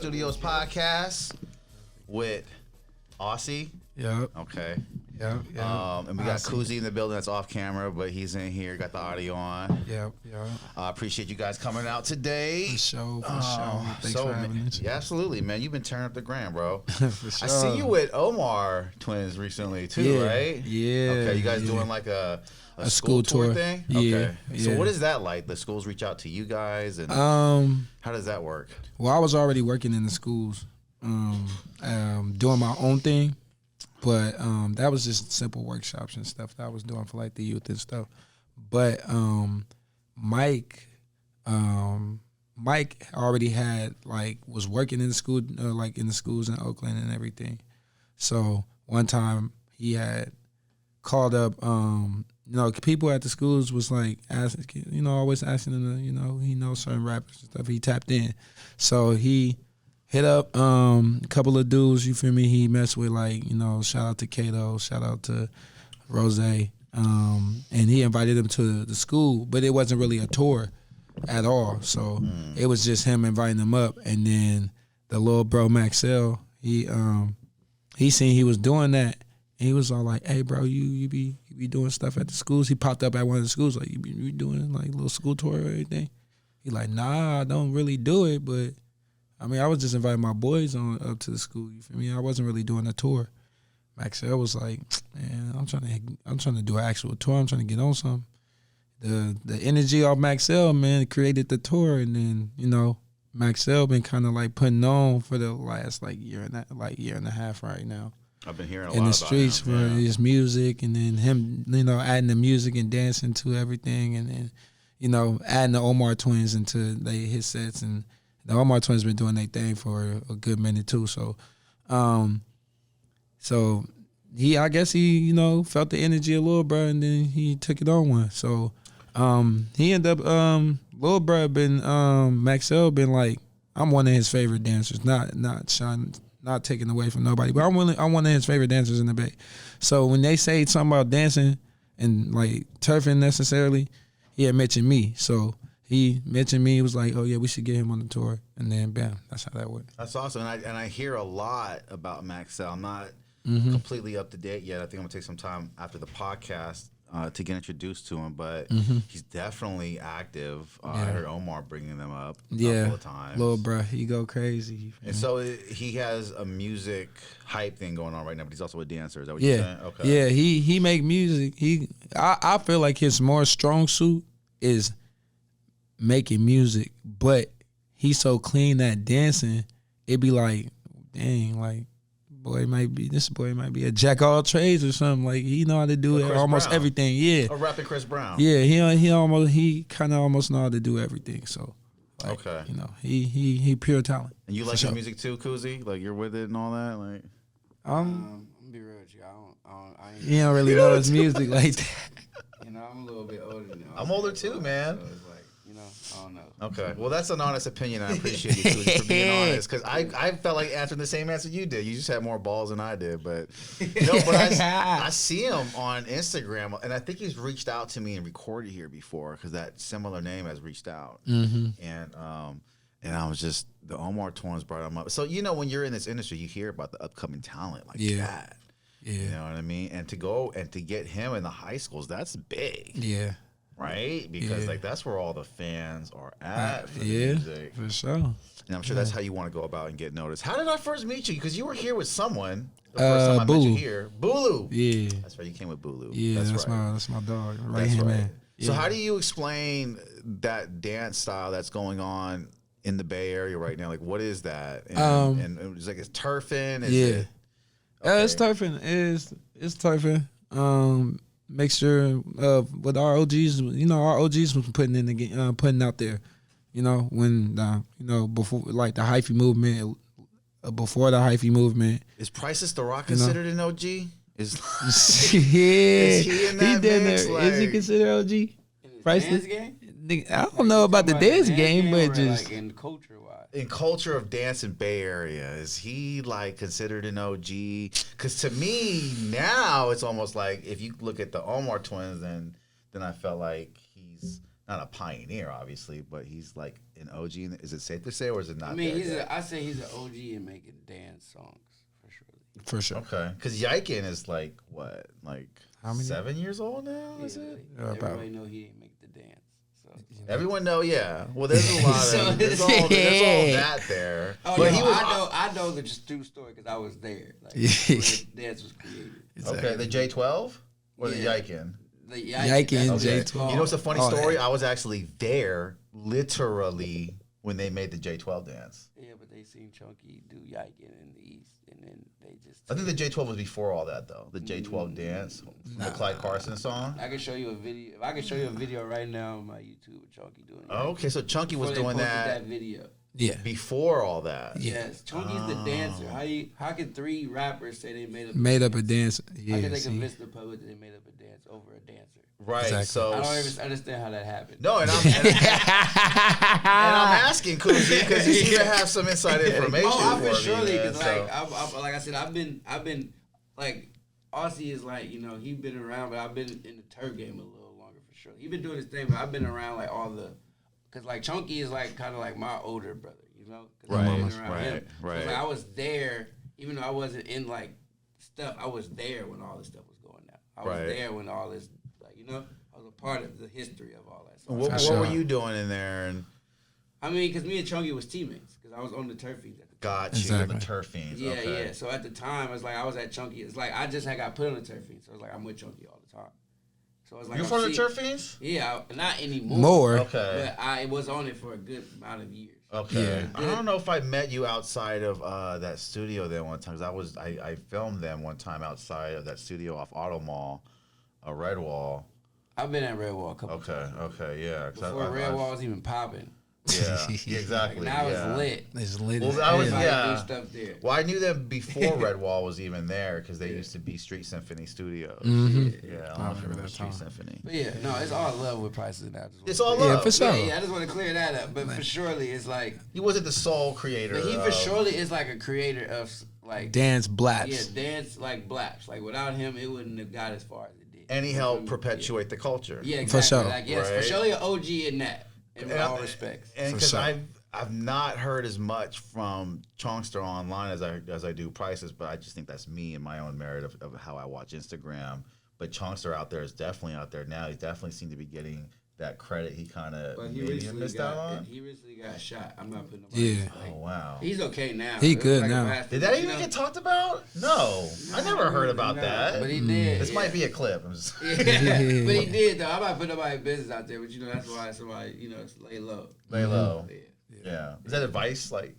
Studios podcast with Aussie. Yep. Okay. Yep. And we got Kuzi in the building that's off camera, but he's in here, got the audio on. Yep. I appreciate you guys coming out today. For sure. Thanks for having us. Yeah, absolutely, man. You've been turning up the gram, bro. For sure. I see you with Omar twins recently too, right? Yeah. Okay, you guys doing like a school tour thing? Yeah. Okay. So what is that like? The schools reach out to you guys, and how does that work? Well, I was already working in the schools, doing my own thing, but that was just simple workshops and stuff that I was doing for like the youth and stuff. But Mike already had was working in the school, like in the schools in Oakland and everything. So one time he had called up, people at the schools was like asking, always asking him to, he knows certain rappers and stuff. He tapped in, so he hit up a couple of dudes. You feel me? He messed with shout out to Kato, shout out to Rose, and he invited them to the school, but it wasn't really a tour at all. So it was just him inviting them up, and then the little bro Maxell, he seen he was doing that. And he was all like, "Hey, bro, you be doing stuff at the schools?" He popped up at one of the schools like, "You be doing like a little school tour or anything?" He like, "Nah, I don't really do it, but I mean, I was just inviting my boys up to the school. You feel me? I wasn't really doing a tour." Maxell was like, "Man, I'm trying to do an actual tour. I'm trying to get on something." The energy off Maxell, man, created the tour, and then Maxell been kind of like putting on for the last year and a half right now. I've been hearing a in lot the about streets him, for his music, and then him, adding the music and dancing to everything, and then, adding the Omar twins into his sets, and the Omar twins been doing their thing for a good minute too. So, I guess he, felt the energy of Lil Bruh, and then he took it on one. So, he ended up, Lil Bruh been, Maxell been like, I'm one of his favorite dancers, not taking away from nobody, but I'm one of his favorite dancers in the Bay. So when they say something about dancing and like turfing necessarily, he had mentioned me. So he mentioned me. He was like, "Oh yeah, we should get him on the tour." And then bam, that's how that went. That's awesome. And I hear a lot about Maxell. I'm not completely up to date yet. I think I'm gonna take some time after the podcast to get introduced to him, but he's definitely active. I heard Omar bringing them up a couple of times. Little bruh, he go crazy. And so he has a music hype thing going on right now, but he's also a dancer. Is that what you're saying? Okay. Yeah, he make music. I feel like his more strong suit is making music, but he's so clean at dancing, it be like, dang, like this boy might be a jack of all trades or something. Like he know how to do almost everything. Yeah. A rapping Chris Brown. Yeah, he kind of almost know how to do everything. So okay. He pure talent. And you like the music too, Kuzi? Like you're with it and all that? Like I'm be real with you. You don't really know his music like that. I'm a little bit older now. I'm older too, man. So it's like, I don't know. Okay. Well, that's an honest opinion. I appreciate you Kuzi, for being honest, because I felt like answering the same answer you did. You just had more balls than I did, but I see him on Instagram, and I think he's reached out to me and recorded here before because that similar name has reached out, and I was just the Omar twins brought him up. So when you're in this industry, you hear about the upcoming talent like that. Yeah. You know what I mean? And to go and to get him in the high schools, that's big. Yeah. Right? Because that's where all the fans are at for the music. For sure. And I'm sure that's how you want to go about and get noticed. How did I first meet you? Because you were here with someone the first time I met you here. Bulu. Yeah. That's right. You came with Bulu. Yeah, that's my dog. Right hand man. Yeah. So how do you explain that dance style that's going on in the Bay Area right now? Like, what is that? And it's like, it's turfing? It's turfing. It's turfing. Mixture of what our OGs, our OGs was putting out there, when before like the hyphy movement, before the hyphy movement. Is Priceless the Rock considered an OG? Is yeah, is he in that mix? Like, is he considered OG? Priceless game? I don't know about the dance game, but just like in culture wise. In culture of dance in Bay Area, is he like considered an OG? Because to me now it's almost like if you look at the Omar twins, then I felt like he's not a pioneer, obviously, but he's like an OG. Is it safe to say, or is it not? I mean, there yet? I say he's an OG in making dance songs for sure. For sure. Okay, because Yikin is like what, like How many? 7 years old now? Is it? Everybody know he didn't make the dance. So. Everyone know, yeah. Well, there's a lot of there's all that there. Oh, but no, he was I know the true story because I was there. Like, when the dance was created. okay. The J12 or the Yeah. Yikin? The Yikin, Okay. J12. You know what's a funny Oh, story? yeah. I was actually there, literally, when they made the J12 dance. Yeah, but they seen Chunky do Yikin in the East, and then they just. I think the J12 was before all that, though. The J12 dance, the Clyde Carson song. I can show you a video. If I can show you a video right now on my YouTube of Chunky doing. Oh, okay, so Chunky was Before they doing posted that video. Yeah. before all that. Yes, Chunky's the dancer. How can 3 rappers say they made Up a dance. How Yeah. can they See? convince the public that they made up a dance over a dancer? Right. Exactly. So I don't even understand how that happened. no, and I'm asking Kuzi because you seem to have some inside information Oh, I for for me. surely Man, because so. like I said, I've been like Aussie is like he's been around, but I've been in the turf game a little longer for sure. He's been doing his thing, but I've been around like all the because like Chunky is like kind of like my older brother, 'cause I've been around him. So it's like I was there, even though I wasn't in like stuff. I was there when all this stuff was going down. I was there when all this I was a part of the history of all that. So What were you doing in there? And I mean, because me and Chunky was teammates because I was on the turf fiends at the time. got you Exactly. the turf fiends. Yeah, okay. yeah. So at the time, it's like I was at Chunky. It's like I just had got put on the turf fiends. So it's like I'm with Chunky all the time. So it's like You I'm part of the seeing- turf fiends? Yeah, not anymore. More. Okay. But I was on it for a good amount of years. Okay. Yeah. I don't know if I met you outside of that studio there one time. 'Cause I filmed them one time outside of that studio off Auto Mall, Redwall. I've been at Red Wall a couple Okay. times. Okay. Yeah. 'Cause Before Red Wall was even popping. Yeah. Exactly. Now yeah. it's lit. It's lit. Well, as that was hell. Everybody yeah. do stuff there. Well, I knew them before Redwall was even there because they used to be Street Symphony Studios. Mhm. Yeah, I I remember remember that Street time. Symphony. But yeah, no, it's all love with prices now. It's all Yeah, love. for sure. Yeah, I just want to clear that up. But for surely, it's like, He wasn't the sole creator. but he for of- surely is like a creator of like Dance yeah, blaps. dance like Blaps. Like without him, it wouldn't have got as far as it did. And he You feel helped me? perpetuate the culture. Yeah, For exactly. sure. Like yes, for Right. surely an OG in that, in And all I- respects. And For because sure. I've not heard as much from Chongster online as I do Prices, but I just think that's me and my own merit of how I watch Instagram. But Chongster out there is definitely out there now. He definitely seemed to be getting that credit he kind of But he maybe recently missed out got on. he recently got shot. I'm not putting nobody. Yeah. Oh wow. He's okay now. He It was good like a now. bastard, Did that but even you know- get talked about? No, I never heard about No, that. But he did. This yeah. might be a clip. I'm just- Yeah, but he did though. I'm not putting nobody's business out there, but that's why somebody lay low. lay low. Yeah. Yeah. Is that advice? Like,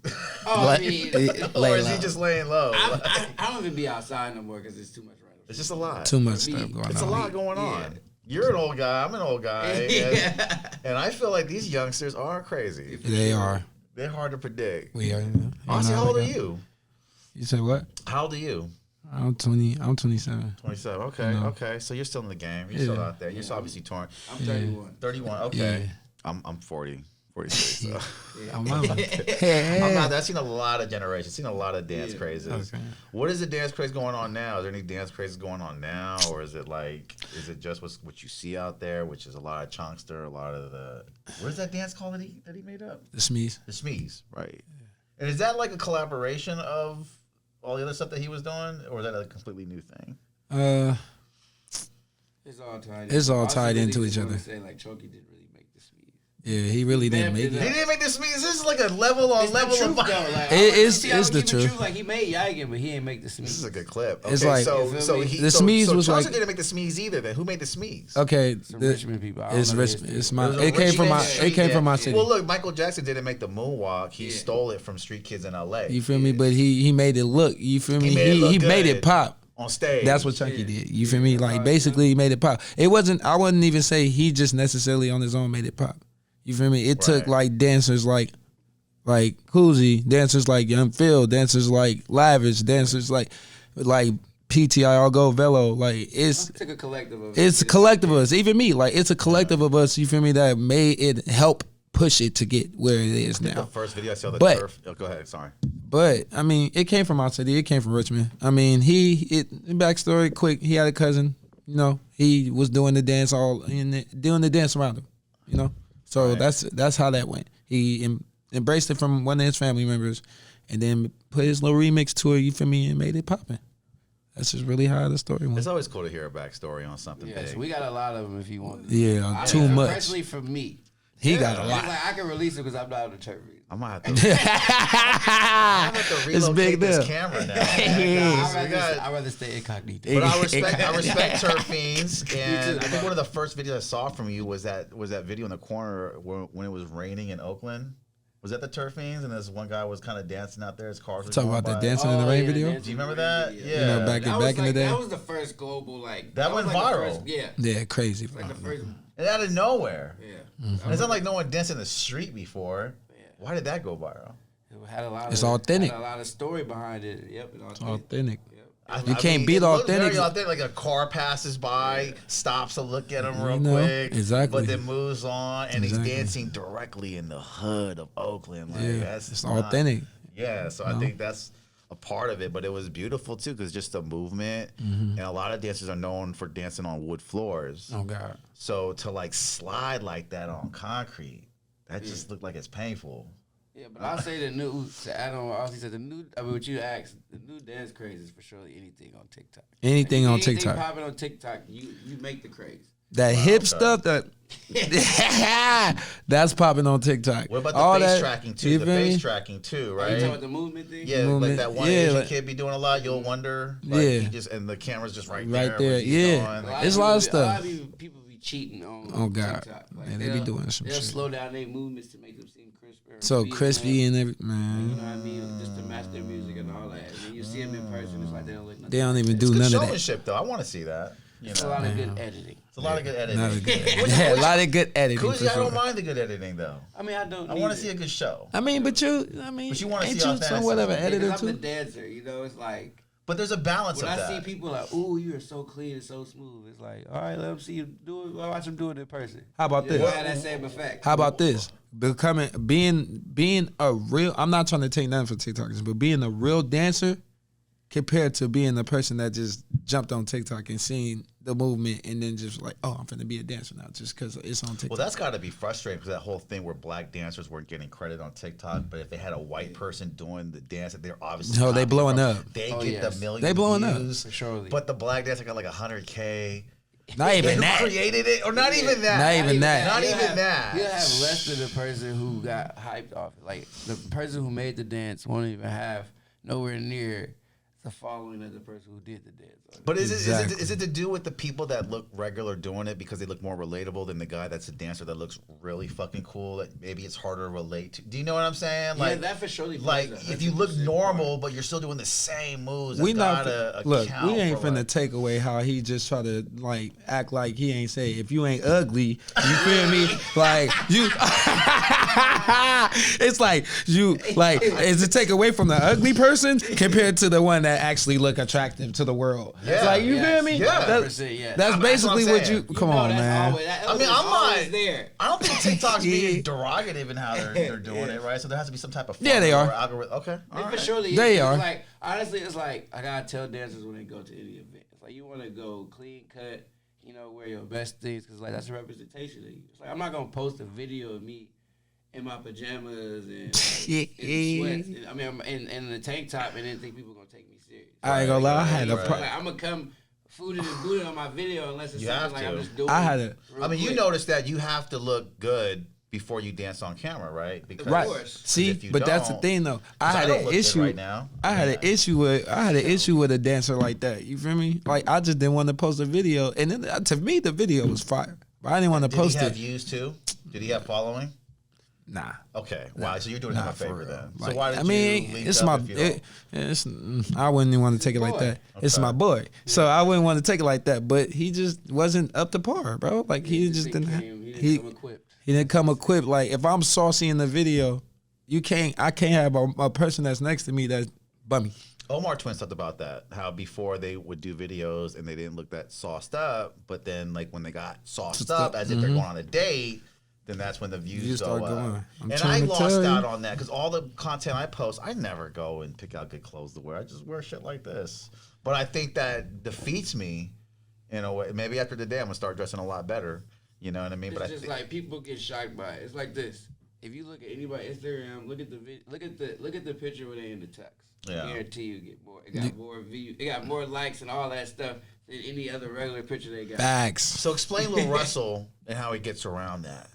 Oh, I mean, or is he just laying low? I don't even be outside no more because it's too much random. It's just a lot. Too much Me, stuff going It's a on. lot going on. Yeah. You're an old guy. I'm an old guy. And, Yeah. and I feel like these youngsters are crazy. They are. They're hard to predict. We are. Honestly, how old are you? You said what? How old are you? I'm 20. I'm 27. 27. Okay. No. Okay. So you're still in the game. You're still Yeah. out there. You're still obviously torn. I'm 31. 31. Okay. Yeah. I'm 40. 43. So. I'm not. I'm not. I've seen a lot of generations. Seen a lot of dance Yeah. crazes. Okay. What is the dance craze going on now? Is there any dance crazes going on now, or is it just what you see out there, which is a lot of Chongster, a lot of the what is that dance called that he made up? The Smees. The Smees, right? And is that like a collaboration of all the other stuff that he was doing, or is that a completely new thing? It's all tied. It's all Also, tied really into just each wanna other. Say like Chunky didn't really make the Smees. Yeah, he really didn't make Vamped it He it. didn't make the Smees. This is like a level on It's level the truth of. though. Like, It's see, I the would keep it truth. Like he made Yigan, but he ain't make the Smees. This is a good clip. It's Okay, like- so You feel so me? he The so, Smees so was Chongster like- didn't make the Smees either. Then who made the Smees? Okay, Some the- Richmond people. I don't it's know rich. this dude. It's my. was a It came rich from my. nigga. It came from my Yeah. city. Well, look, Michael Jackson didn't make the moonwalk. He Yeah. stole it from street kids in L.A. You feel me? But he made it look. You feel me? made it look He made good. it pop. on stage. That's what Chunky Yeah. did. You feel me? Like basically, he made it pop. It wasn't. I wouldn't even say he just necessarily on his own made it pop. You feel me? It took Right. like dancers like Koozie, dancers like Young Phil, dancers like Lavish, dancers like PTI All Go Velo. Like it's It took a collective of it's a collective of us. Even me, like it's a collective of us. You feel me? That made it help push it to get where it is The now. first video I saw the But- turf. Oh, go ahead. Sorry. But I mean, it came from our city. It came from Richmond. I mean, backstory quick. He had a cousin. You know, he was doing the dance doing the dance around him. you know. So that's how that went. He embraced it from one of his family members, and then put his little remix to it. You feel me? And made it poppin'. That's just really how the story went. It's always cool to hear a backstory on something big. So we got a lot of them if you want. Yeah, too much. Especially for me. He got a lot. Like, I can release it because I'm not on the turf. I might have to. I have to relocate this camera now. I'd rather stay incognito. But I respect turf fiends, and I think one of the first videos I saw from you was that video in the corner when it was raining in Oakland. Was that the turf fiends? And this one guy was kind of dancing out there. His cars were talking about that dancing in the rain video. Do you remember that? Yeah, you know, back in the day. That was the first global that went viral. Yeah, crazy. Like the first. And out of nowhere. Yeah. Mm-hmm. It's not like no one danced in the street before. Yeah. Why did that go viral? It had a lot. It's authentic. Had a lot of story behind it. Yep, it's authentic. Yep. You can't beat authentic. Very authentic. Like a car passes by, stops to look at him real quick, exactly, but then moves on, and he's dancing directly in the hood of Oakland. Like, it's authentic. Yeah, so I think that's a part of it, but it was beautiful too because just the movement, and a lot of dancers are known for dancing on wood floors. Oh God! So to like slide like that on concrete, that just looked like it's painful. Yeah, but I'll say to add on, Ozzy said what you asked, the new dance craze is for sure anything on TikTok. Anything on TikTok. Anything popping on TikTok, you make the craze. That hip stuff that's popping on TikTok. What about the face tracking too? The face tracking too, right? You talking about the movement thing? Yeah, like that one Asian kid be doing a lot. You'll wonder. Like, and the camera's just right there. Yeah, it's a lot of stuff. A lot of people be cheating on God. TikTok. Like, they be doing some shit. They'll slow down their movements to make them seem crisper. So crispy and everything, man. You know what I mean? Just to match their music and all that. And then you see them in person, it's like they don't look nothing. They don't even do none of that. Showmanship though. I want to see that. It's a lot of good editing. It's a lot of good editing. A lot of good editing. Cozy, I don't mind the good editing though. I mean, I don't. I want to see a good show. But you want to see somewhat of an editor too. I'm the dancer, you know. It's like. But there's a balance of that. When I see people like, ooh, you are so clean and so smooth, it's like, all right, let them see you do it. Well, watch them do it in person. How about this? Have that same effect. How about this? Being a real. I'm not trying to take nothing from TikTokers, but being a real dancer compared to being the person that just jumped on TikTok and seen the movement and then just like, oh, I'm finna be a dancer now just because it's on TikTok. Well, that's got to be frustrating because that whole thing where black dancers weren't getting credit on TikTok, but if they had a white person doing the dance, they're obviously they blowing up. They get the million they blowing views, up. Surely. But the black dancer got like 100K. Not even that. Who created it, or not even that. Not even that. Not even that. You'll have less than the person who got hyped off it. Like the person who made the dance won't even have nowhere near the following of the person who did the dance. But is it to do with the people that look regular doing it because they look more relatable than the guy that's a dancer that looks really fucking cool that maybe it's harder to relate to? Do you know what I'm saying? Like that for sure. Like if you look normal but you're still doing the same moves, we ain't finna take away how he just try to like act like he ain't say if you ain't ugly, you feel me? Like you, it's like you like is it take away from the ugly person compared to the one that actually look attractive to the world? Yeah, like you feel me? Yeah, that's basically what you. Come on, man. I mean, I'm not there. I don't think TikTok's being derogative in how they're doing it, right? So there has to be some type of they are algorithm. Okay, for sure they are. Like honestly, it's like I gotta tell dancers when they go to any event. It's like you want to go clean cut, you know, wear your best things because like that's a representation of you. It's like I'm not gonna post a video of me in my pajamas and like, in sweats. I mean, in the tank top, and then think people are gonna take me serious. I ain't gonna lie, I had a I'm gonna come fooded and booted on my video unless it's something like I'm just doing. I mean, you notice that you have to look good before you dance on camera, right? Because of course. See, but that's the thing though. I had an issue right now. I had an issue with a dancer like that. You feel me? Like I just didn't want to post a video, and then to me the video was fire, but I didn't want to post it. Did he have views too? Did he have following? Nah. Okay. Wow. So you're doing him a favor then. Like, so why did it's my. I wouldn't even want to take it like that. Okay. It's my boy. Yeah. So I wouldn't want to take it like that. But he just wasn't up to par, bro. Like he just didn't. He didn't come equipped. He didn't come equipped. Like if I'm saucy in the video, I can't have a person that's next to me that's bummy. Omar Twins talked about that. How before they would do videos and they didn't look that sauced up, but then like when they got sauced up as if they're going on a date. Then that's when the views go up. And I lost out on that because all the content I post, I never go and pick out good clothes to wear. I just wear shit like this. But I think that defeats me in a way. Maybe after today, I'm going to start dressing a lot better. You know what I mean? It's But just like people get shocked by it. It's like this. If you look at anybody's Instagram, look at the picture where they in the text. Yeah. I guarantee you get more. It got more views. It got more likes and all that stuff than any other regular picture they got. Facts. So explain Lil Russell and how he gets around that.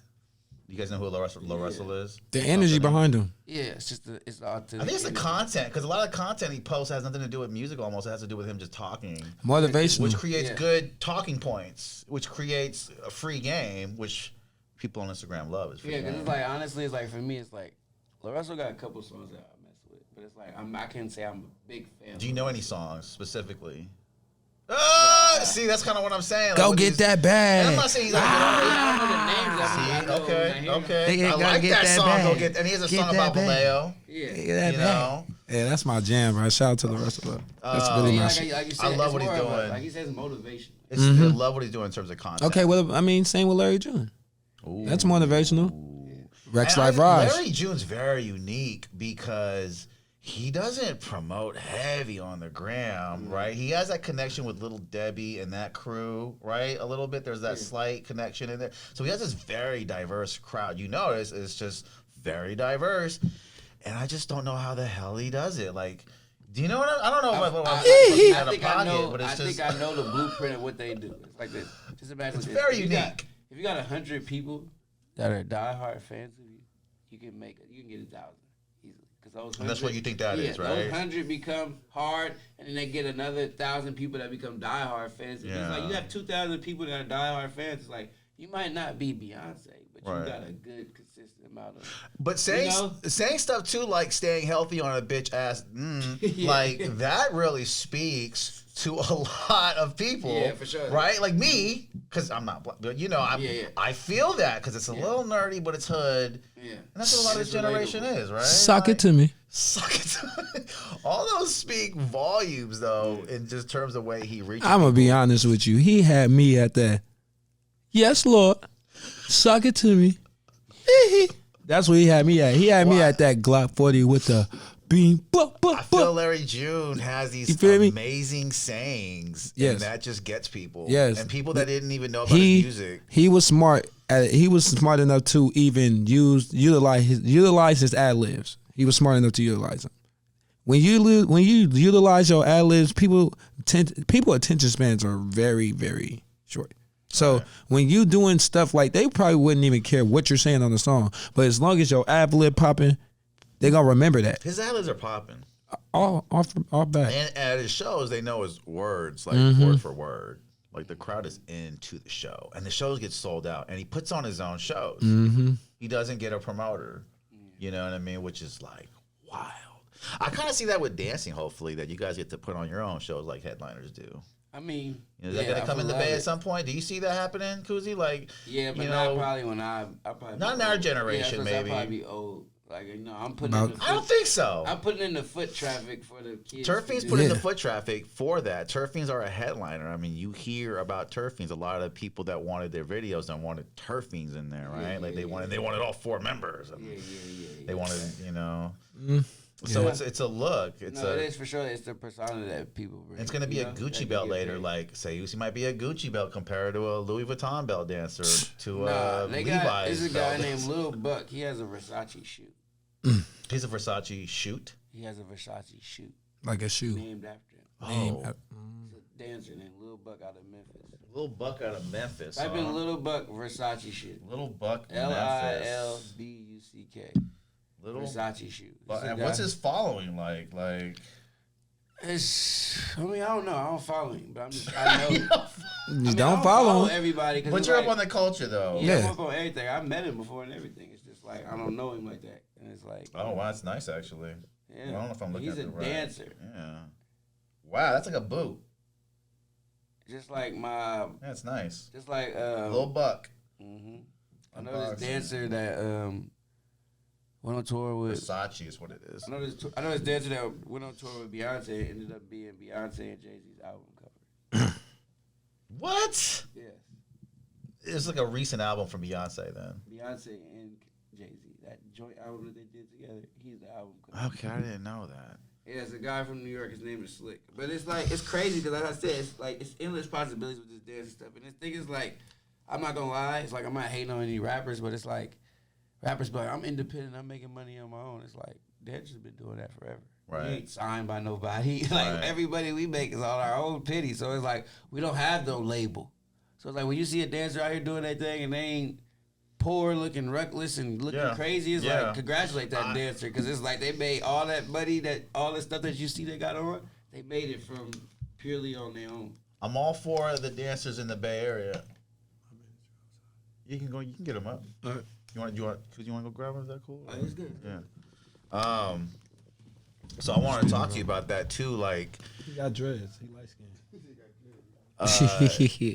You guys know who Lil Russell is? The energy behind him. Yeah, it's the authentic. I think it's the content, because a lot of the content he posts has nothing to do with music almost. It has to do with him just talking. Motivational. Which creates good talking points, which creates a free game, which people on Instagram love. Is free because game. it's like, honestly, it's like, for me, it's like, Lil Russell got a couple songs that I mess with. But it's like, I can't say I'm a big fan. Do you know any songs specifically? See, that's kind of what I'm saying. Go get that bag. And I'm not saying he's like, okay. I like that song. Go get, and he has a song about Vallejo. Yeah. You know? Yeah, that's my jam, bro. Shout out to the Russell. That's really my shit. Like you said, I love what he's doing. Like he says, motivation. I love what he's doing in terms of content. Okay, well, I mean, same with Larry June. That's motivational. Rex Life Raj. Larry June's very unique because he doesn't promote heavy on the gram, right? He has that connection with Little Debbie and that crew, right? A little bit. There's that slight connection in there. So he has this very diverse crowd. You notice it's just very diverse. And I just don't know how the hell he does it. Like, do you know what I don't know what I'm I think I know the blueprint of what they do. It's like this. Just imagine it's this. very unique. If you got 100 people that are diehard fans of you, you can get 1,000 easily. And that's what you think that is, right? Those 100 become hard, and then they get another 1,000 people that become diehard fans. It's like you have 2,000 people that are diehard fans. It's like you might not be Beyonce, but you got a good, consistent amount of. But saying stuff too, like staying healthy on a bitch ass, like that really speaks to a lot of people. Yeah, for sure. Right? Like me, because I'm not black, but you know, I feel that because it's a little nerdy, but it's hood. Yeah. And that's what a lot of this generation is, right? Suck it to me. Suck it to me. All those speak volumes, though, in just terms of the way he reaches. I'm going to be honest with you. He had me at that. Yes, Lord. Suck it to me. That's what he had me at. He had me at that Glock 40 with the beam. I feel Larry June has these amazing sayings, and that just gets people. Yes, and people that didn't even know about his music. He was smart. He was smart enough to even utilize his ad libs. He was smart enough to utilize them. When you utilize your ad libs, people attention spans are very, very short. So when you doing stuff like, they probably wouldn't even care what you're saying on the song, but as long as your ad lib popping, they gonna remember that. His ad libs are popping. All back. And at his shows, they know his words, like word for word. Like the crowd is into the show, and the shows get sold out, and he puts on his own shows. He doesn't get a promoter. You know what I mean? Which is like wild. I kind of see that with dancing. Hopefully, that you guys get to put on your own shows like headliners do. I mean, is that gonna come in the Bay at some point? Do you see that happening, Koozie? Like, but not probably when I probably not in our generation, maybe. I'll probably be old. Like, I'm putting. I don't think so. I'm putting in the foot traffic for the kids. Turf Fiends put in the foot traffic for that. Turf Fiends are a headliner. I mean, you hear about Turf Fiends. A lot of the people that wanted their videos and wanted Turf Fiends in there, right? They wanted all 4 members. They wanted, you know. So it's a look. It is for sure. It's the persona that people bring. It's going to be a Gucci belt later. Like, Sayuese might be a Gucci belt compared to a Louis Vuitton belt dancer to Levi's. There's a guy named Lil Buck. He has a Versace shoe. He's a Versace shoot? He has a Versace shoe. Like a shoe. Named after him. Oh. He's a dancer named Lil Buck out of Memphis. Lil Buck out of Memphis. Type in Lil Buck Versace shoe. Lil Buck Lilbuck. Little Versace shoe. And what's his following like? It's. I mean, I don't know. I don't follow him, but I know. You don't follow him. Everybody. But you're up on the culture, though. Yeah, I'm up on everything. I met him before and everything. It's just like I don't know him like that, and it's like. Oh wow, that's nice actually. Yeah. Well, I don't know if I'm looking at the right. He's a dancer. Yeah. Wow, that's like a boot. Just like my. That's nice. Just like Lil Buck. I know this dancer that went on tour with Versace is what it is. I know this dancer that went on tour with Beyonce and ended up being Beyonce and Jay-Z's album cover. What? Yes. It's like a recent album from Beyonce then. Beyonce and Jay-Z. That joint album that they did together, he's the album cover. Okay, I didn't know that. Yeah, it's a guy from New York. His name is Slick. But it's like, it's crazy because like I said, it's like, it's endless possibilities with this dance and stuff. And this thing is like, I'm not gonna lie. It's like I'm not hating on any rappers, but it's like rappers be like, I'm independent. I'm making money on my own. It's like dancers been doing that forever. Right. We ain't signed by nobody. Like everybody we make is on our own pity. So it's like we don't have no label. So it's like when you see a dancer out here doing that thing and they ain't poor, looking reckless and looking crazy, it's like congratulate that dancer because it's like they made all that money, that all the stuff that you see they got on, they made it from purely on their own. I'm all for the dancers in the Bay Area. You can go. You can get them up. All right. You want to go grab them? Is that cool? Oh, it's good. Yeah. So I wanted to talk to you about that too. Like He got dreads. He light skinned.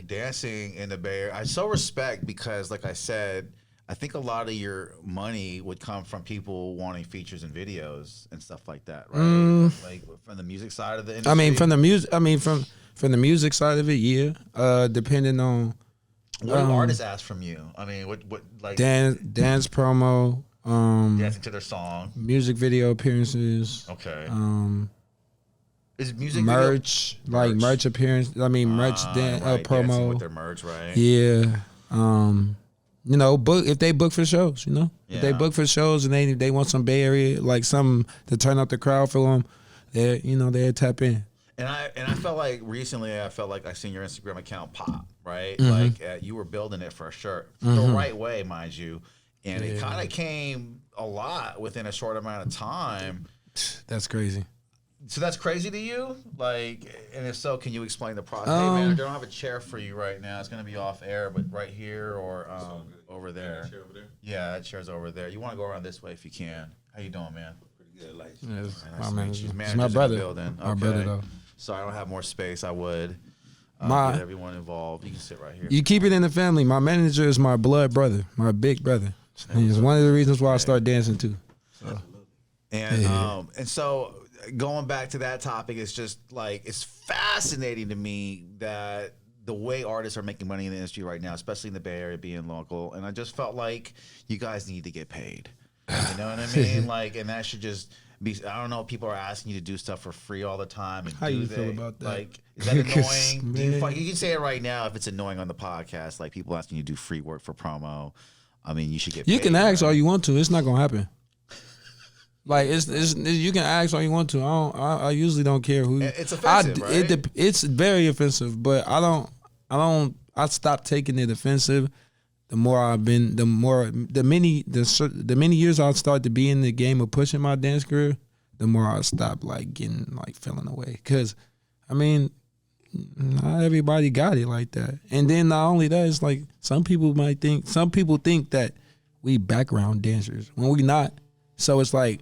Dancing in the Bay Area. I so respect because, like I said, I think a lot of your money would come from people wanting features and videos and stuff like that, right? Like from the music side of the industry. I mean, from the music. I mean, from the music side of it, yeah. Depending on what do artists ask from you? I mean, what like dance promo, dancing to their song, music video appearances. Okay. Is music merch, video? like merch appearance. I mean, merch promo with their merch, right? Yeah. You know, book if they book for shows. You know, if they book for shows and they want some Bay Area, like something to turn up the crowd for them, they tap in. And I felt like recently I seen your Instagram account pop, right? Like you were building it for sure, the right way, mind you, and it kind of came a lot within a short amount of time. That's crazy. So that's crazy to you? Like, and if so, can you explain the process? Hey man, I don't have a chair for you right now. It's gonna be off air, but right here or over there. That chair over there? Yeah, that chair's over there. You want to go around this way if you can. How you doing, man? Pretty good, like. Yeah, Nice to meet you. it's Manager's my in the brother. building. My brother though. Sorry, I don't have more space. I would get everyone involved. You can sit right here. You keep it in the family. My manager is my blood brother, my big brother. He's one of the reasons why I started dancing too. So. And so going back to that topic, it's just like it's fascinating to me that the way artists are making money in the industry right now, especially in the Bay Area, being local, and I just felt like you guys need to get paid. You know what I mean? Like, and that should just be. I don't know. People are asking you to do stuff for free all the time. And How you feel about that? Like, is that annoying? You can say it right now if it's annoying on the podcast. Like people asking you to do free work for promo. I mean, you should get. You paid, can ask right? all you want to. It's not gonna happen. Like it's you can ask all you want to. I usually don't care who. It's offensive, right? It's very offensive, but I stopped taking it offensive. The many years I started to be in the game of pushing my dance career, the more I stopped feeling away. Cause I mean, not everybody got it like that. And then not only that, it's like some people think that we background dancers when we not. So it's like.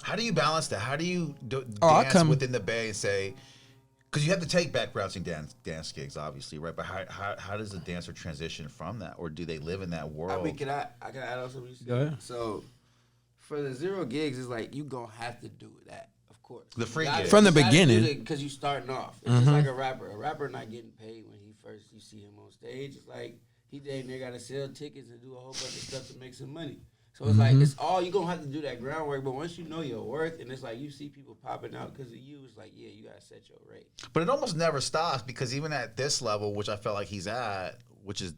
How do you balance that? How do you dance within the Bay and say, because you have to take backgrounding dance gigs, obviously, right? But how does a dancer transition from that, or do they live in that world? I mean, can I add on something you said? Go ahead. So for the 0 gigs, it's like you gonna have to do that, of course. The free gigs. From the beginning, because you starting off. It's just like a rapper. A rapper not getting paid when you see him on stage. It's like he damn near gotta sell tickets and do a whole bunch of stuff to make some money. So it's like, it's all, you're going to have to do that groundwork, but once you know your worth, and it's like you see people popping out because of you, it's like, yeah, you got to set your rate. But it almost never stops because even at this level, which I felt like he's at, which is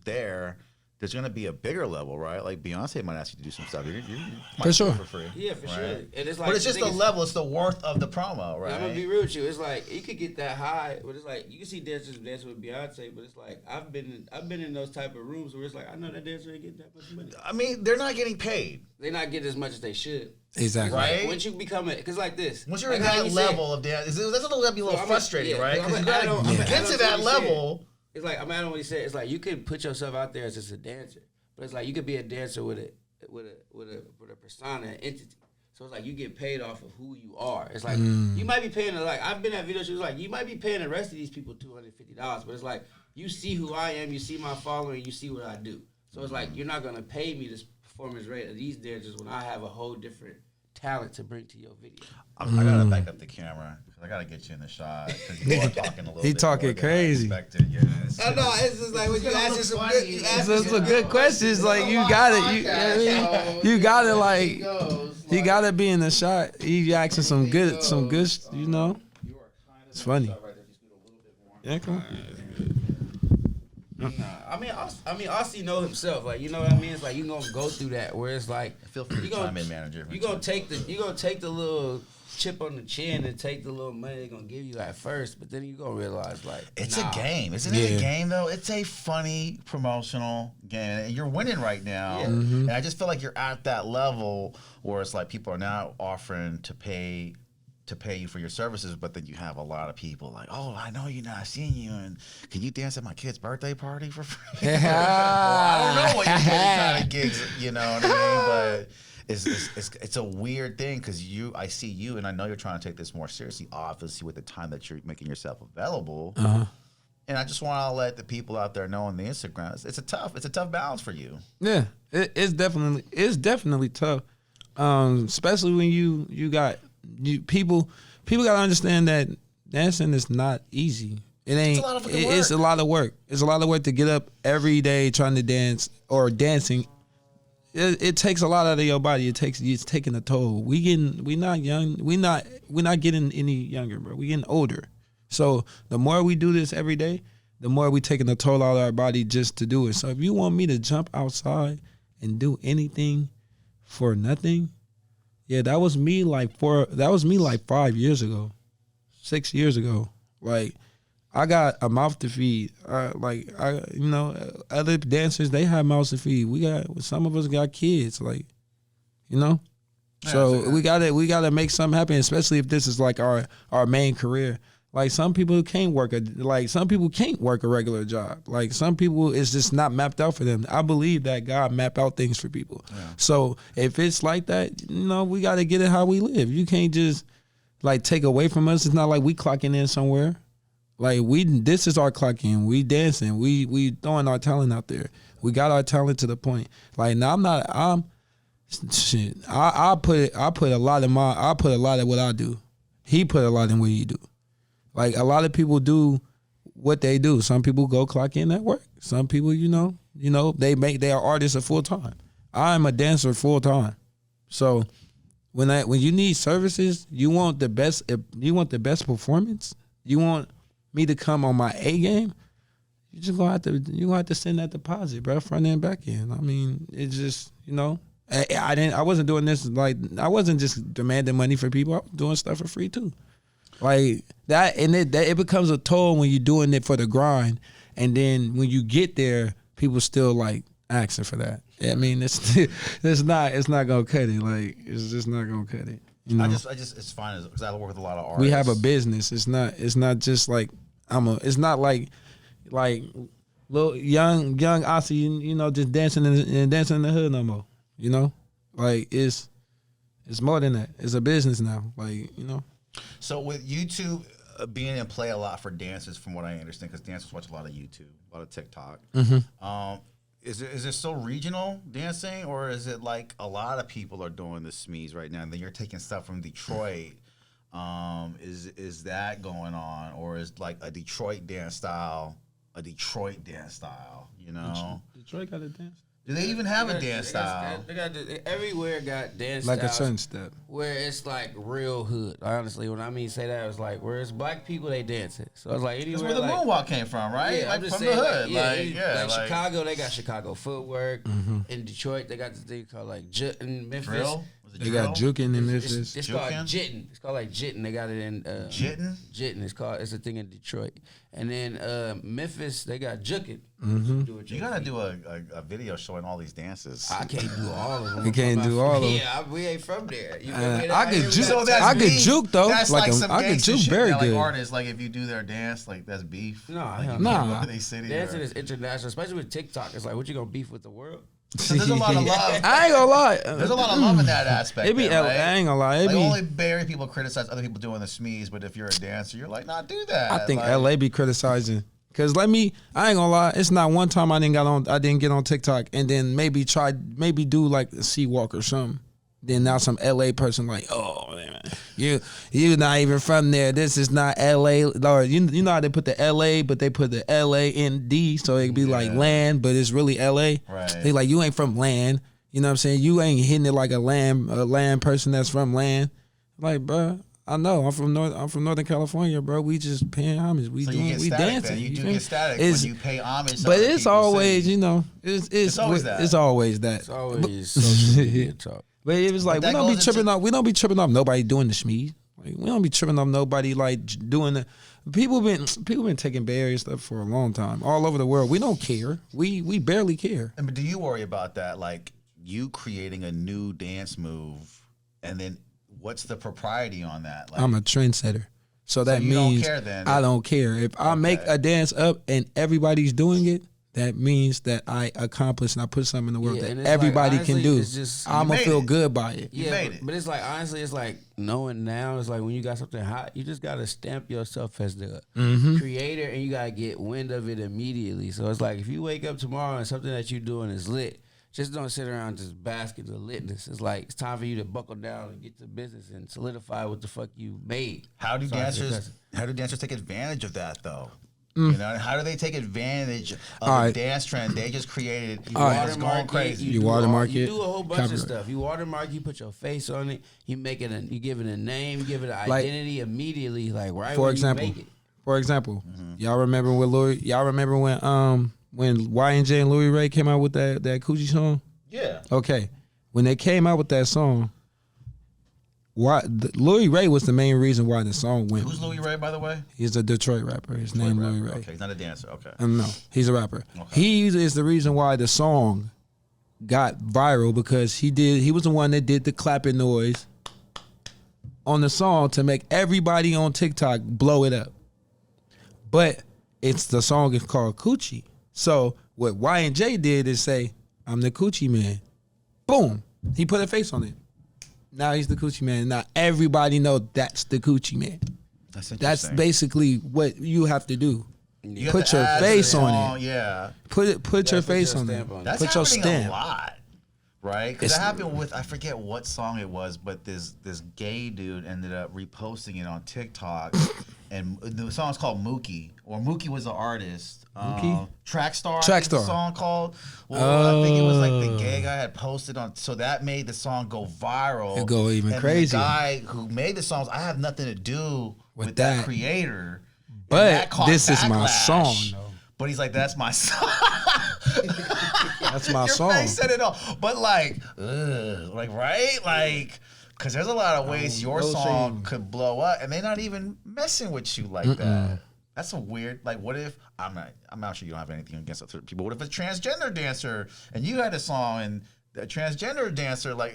there's going to be a bigger level, right? Like Beyonce might ask you to do some stuff. You For sure. for free. Yeah, for sure. And it's like, but it's just the level. It's the worth of the promo, right? I'm going to be real with you. It's like, you could get that high, but it's like, you can see dancers dancing with Beyonce, but it's like, I've been in those type of rooms where it's like, I know that dancer ain't getting that much money. I mean, they're not getting paid. They're not getting as much as they should. Exactly. Right? Like, once you become because like this. Once you're at that level of dance, that's gonna be a little frustrating, right? Because you gotta get to that level. It's like, I'm adding what he said. It's like, you can put yourself out there as just a dancer. But it's like you could be a dancer with a persona, an entity. So it's like you get paid off of who you are. It's like you might be paying I've been at video shoots like you might be paying the rest of these people $250, but it's like you see who I am, you see my following, you see what I do. So it's like you're not gonna pay me this performance rate of these dancers when I have a whole different talent to bring to your video. I gotta back up the camera because I gotta get you in the shot. You are talking a little he bit talking more crazy. Than I expected. Yes. I know it's just like when you ask some good, It's some good questions. Like you got it. You got it. Like he got to be in the shot. He asking some good. You know. It's funny. Yeah, come on. Nah, I mean, Aussie know himself. Like, you know what I mean? It's like you gonna go through that where it's like, I feel free to chime in, manager. You gonna take the little chip on the chin and take the little money they're gonna give you at first, but then you gonna realize like it's a game. Isn't it a game though? It's a funny promotional game, and you're winning right now. Yeah. And I just feel like you're at that level where it's like people are now offering to pay you for your services, but then you have a lot of people like, oh, I know you're not seeing you, and can you dance at my kid's birthday party for free? Well, I don't know what you're getting kind of gigs, you know what I mean? But it's a weird thing because I see you, and I know you're trying to take this more seriously, obviously, with the time that you're making yourself available. And I just want to let the people out there know on the Instagram, it's a tough balance for you. Yeah, it's definitely tough, especially when you got people gotta understand that dancing is not easy. It ain't. It's a lot of work. It's a lot of work to get up every day trying to dance or dancing. It takes a lot out of your body. It's taking a toll. We not young. We not getting any younger, bro. We getting older. So the more we do this every day, the more we taking a toll out of our body just to do it. So if you want me to jump outside and do anything for nothing, yeah, that was me like 5 years ago, 6 years ago. Like, I got a mouth to feed. Other dancers, they have mouths to feed. Some of us got kids, like, you know. So we gotta make something happen, especially if this is like our main career. Like, some people can't work a regular job. Like, some people, it's just not mapped out for them. I believe that God mapped out things for people. Yeah. So if it's like that, we got to get it how we live. You can't just like take away from us. It's not like we clocking in somewhere. Like, this is our clock in. We dancing. We throwing our talent out there. We got our talent to the point. Like, now I put a lot of what I do. He put a lot in what he do. Like, a lot of people do what they do. Some people go clock in at work. Some people, they are artists full time. I'm a dancer full time. So when you need services, you want the best performance. You want me to come on my A game. You just gonna have to send that deposit, bro, front end, back end. I mean, it's just I wasn't doing this like I wasn't just demanding money for people. I was doing stuff for free too. Like that, and it becomes a toll when you're doing it for the grind, and then when you get there, people still like asking for that. I mean, it's not gonna cut it. Like, it's just not gonna cut it. I just it's fine because I work with a lot of artists. We have a business. It's not just like it's not like little young Aussie, just dancing in the hood no more. Like it's more than that. It's a business now. Like, So with YouTube being in play a lot for dancers, from what I understand, because dancers watch a lot of YouTube, a lot of TikTok. Mm-hmm. Is it still regional dancing, or is it like a lot of people are doing the SMEs right now, and then you're taking stuff from Detroit? Is that going on, or is like a Detroit dance style? Detroit got a dance. Do they even have a dance style? Everywhere got dance like styles a certain step where it's like real hood. Honestly, when I mean say that, it's like where it's black people, they dance it. So it's like anywhere. That's where the moonwalk came from, right? Yeah, like from saying, the hood. Like Chicago, they got Chicago footwork. Mm-hmm. In Detroit, they got this thing called like in Memphis. Drill? They got juking in Memphis. It's called jitting. It's called like jitting. They got it in jitting. Jitting. It's a thing in Detroit. And then Memphis, they got juking. Mm-hmm. You gotta do a video showing all these dances. I can't do all of them. You can't do all of them. Yeah, we ain't from there. I could juke. I could juke though. That's like some I could juke very good. Like artists, like if you do their dance, like that's beef. Nah. Dancing is international, especially with TikTok. It's like, what you gonna beef with the world? So there's a lot of love. I ain't gonna lie. There's a lot of love in that aspect. It be there, right? I ain't gonna lie. Only Barry people criticize other people doing the SMEs, but if you're a dancer, you're like, nah, do that. I think LA be criticizing. Cause I ain't gonna lie, it's not one time I didn't get on TikTok and then maybe do like a C-walk or something. Then now some LA person like, oh man, you're not even from there. This is not LA. Or you know how they put the LA, but they put the LAND, so it'd be like land, but it's really LA. Right. They like, you ain't from land. You know what I'm saying? You ain't hitting it like a land person that's from land. Like, bruh, I know. I'm from Northern California, bro. We just paying homage. We So doing. you get We static dancing. then. You do feel me? get static It's- when you pay homage. to But other it's people's always, city. you know, it's always that. It's always that. It's always social media talk. But it was like that we don't be goes tripping into- off. We don't be tripping off nobody doing the schmeed. Like we don't be tripping off nobody like doing the. People been taking barrier stuff for a long time all over the world. We don't care. We barely care. But do you worry about that? Like you creating a new dance move, and then what's the propriety on that? Like, I'm a trendsetter, so that you don't means care then? I don't care if I make a dance up and everybody's doing it. That means that I accomplished and I put something in the world Yeah, and that it's like, everybody honestly, can do. it's just- I'm gonna made feel it. good by it. Yeah, made it. but it's like honestly, it's like knowing now. It's like when you got something hot, you just gotta stamp yourself as the creator, and you gotta get wind of it immediately. So it's like if you wake up tomorrow and something that you're doing is lit, just don't sit around just basking the litness. It's like it's time for you to buckle down and get to business and solidify what the fuck you made. How do So I think dancers take advantage of that though? You know, how do they take advantage of a right. dance trend they just created? You It's watermark going crazy. You do watermark You it, do a whole bunch copyright. of stuff. You watermark. You put your face on it. You make it. You give it a name. You give it an Like- identity immediately. Like right For when example, you make it. y'all remember when y'all remember when Y&J and Louis Ray came out with that Coochie song? Yeah. Okay, when they came out with that song, Louis Ray was the main reason why the song went. Who's Louis Ray, by the way? He's a Detroit rapper. His name Louis Ray. Okay, he's not a dancer. Okay. No, he's a rapper. Okay. He is the reason why the song got viral because he was the one that did the clapping noise on the song to make everybody on TikTok blow it up. But the song is called Coochie. So what Y&J did is say, I'm the Coochie Man. Boom. He put a face on it. Now he's the Coochie Man. Now everybody know that's the Coochie Man. That's interesting. That's basically what you have to do. You have Put to your add face the on song, it. Yeah. Put your Put face your on it. stamp on it. That's Put your happening stamp. a lot, right? Because It's- that happened with, I forget what song it was, but this gay dude ended up reposting it on TikTok, and the song's called Mookie, or Mookie was the artist. Mookie? Trackstar. Trackstar. I think the song called. Well, I think it was like the Oh. gay guy had posted on, so that made the song go viral. It go even and crazier. The guy who made the songs, I have nothing to do with that. that creator. And But that caught this is my backlash. song, though. But he's like, that's my song. That's my Your song. face said it all. But like, right? Like, because there's a lot of ways your no song shame. could blow up, and they're not even messing with you like that. That's a weird. Like, what if I'm not sure you don't have anything against other people. What if a transgender dancer and you had a song and a transgender dancer, like,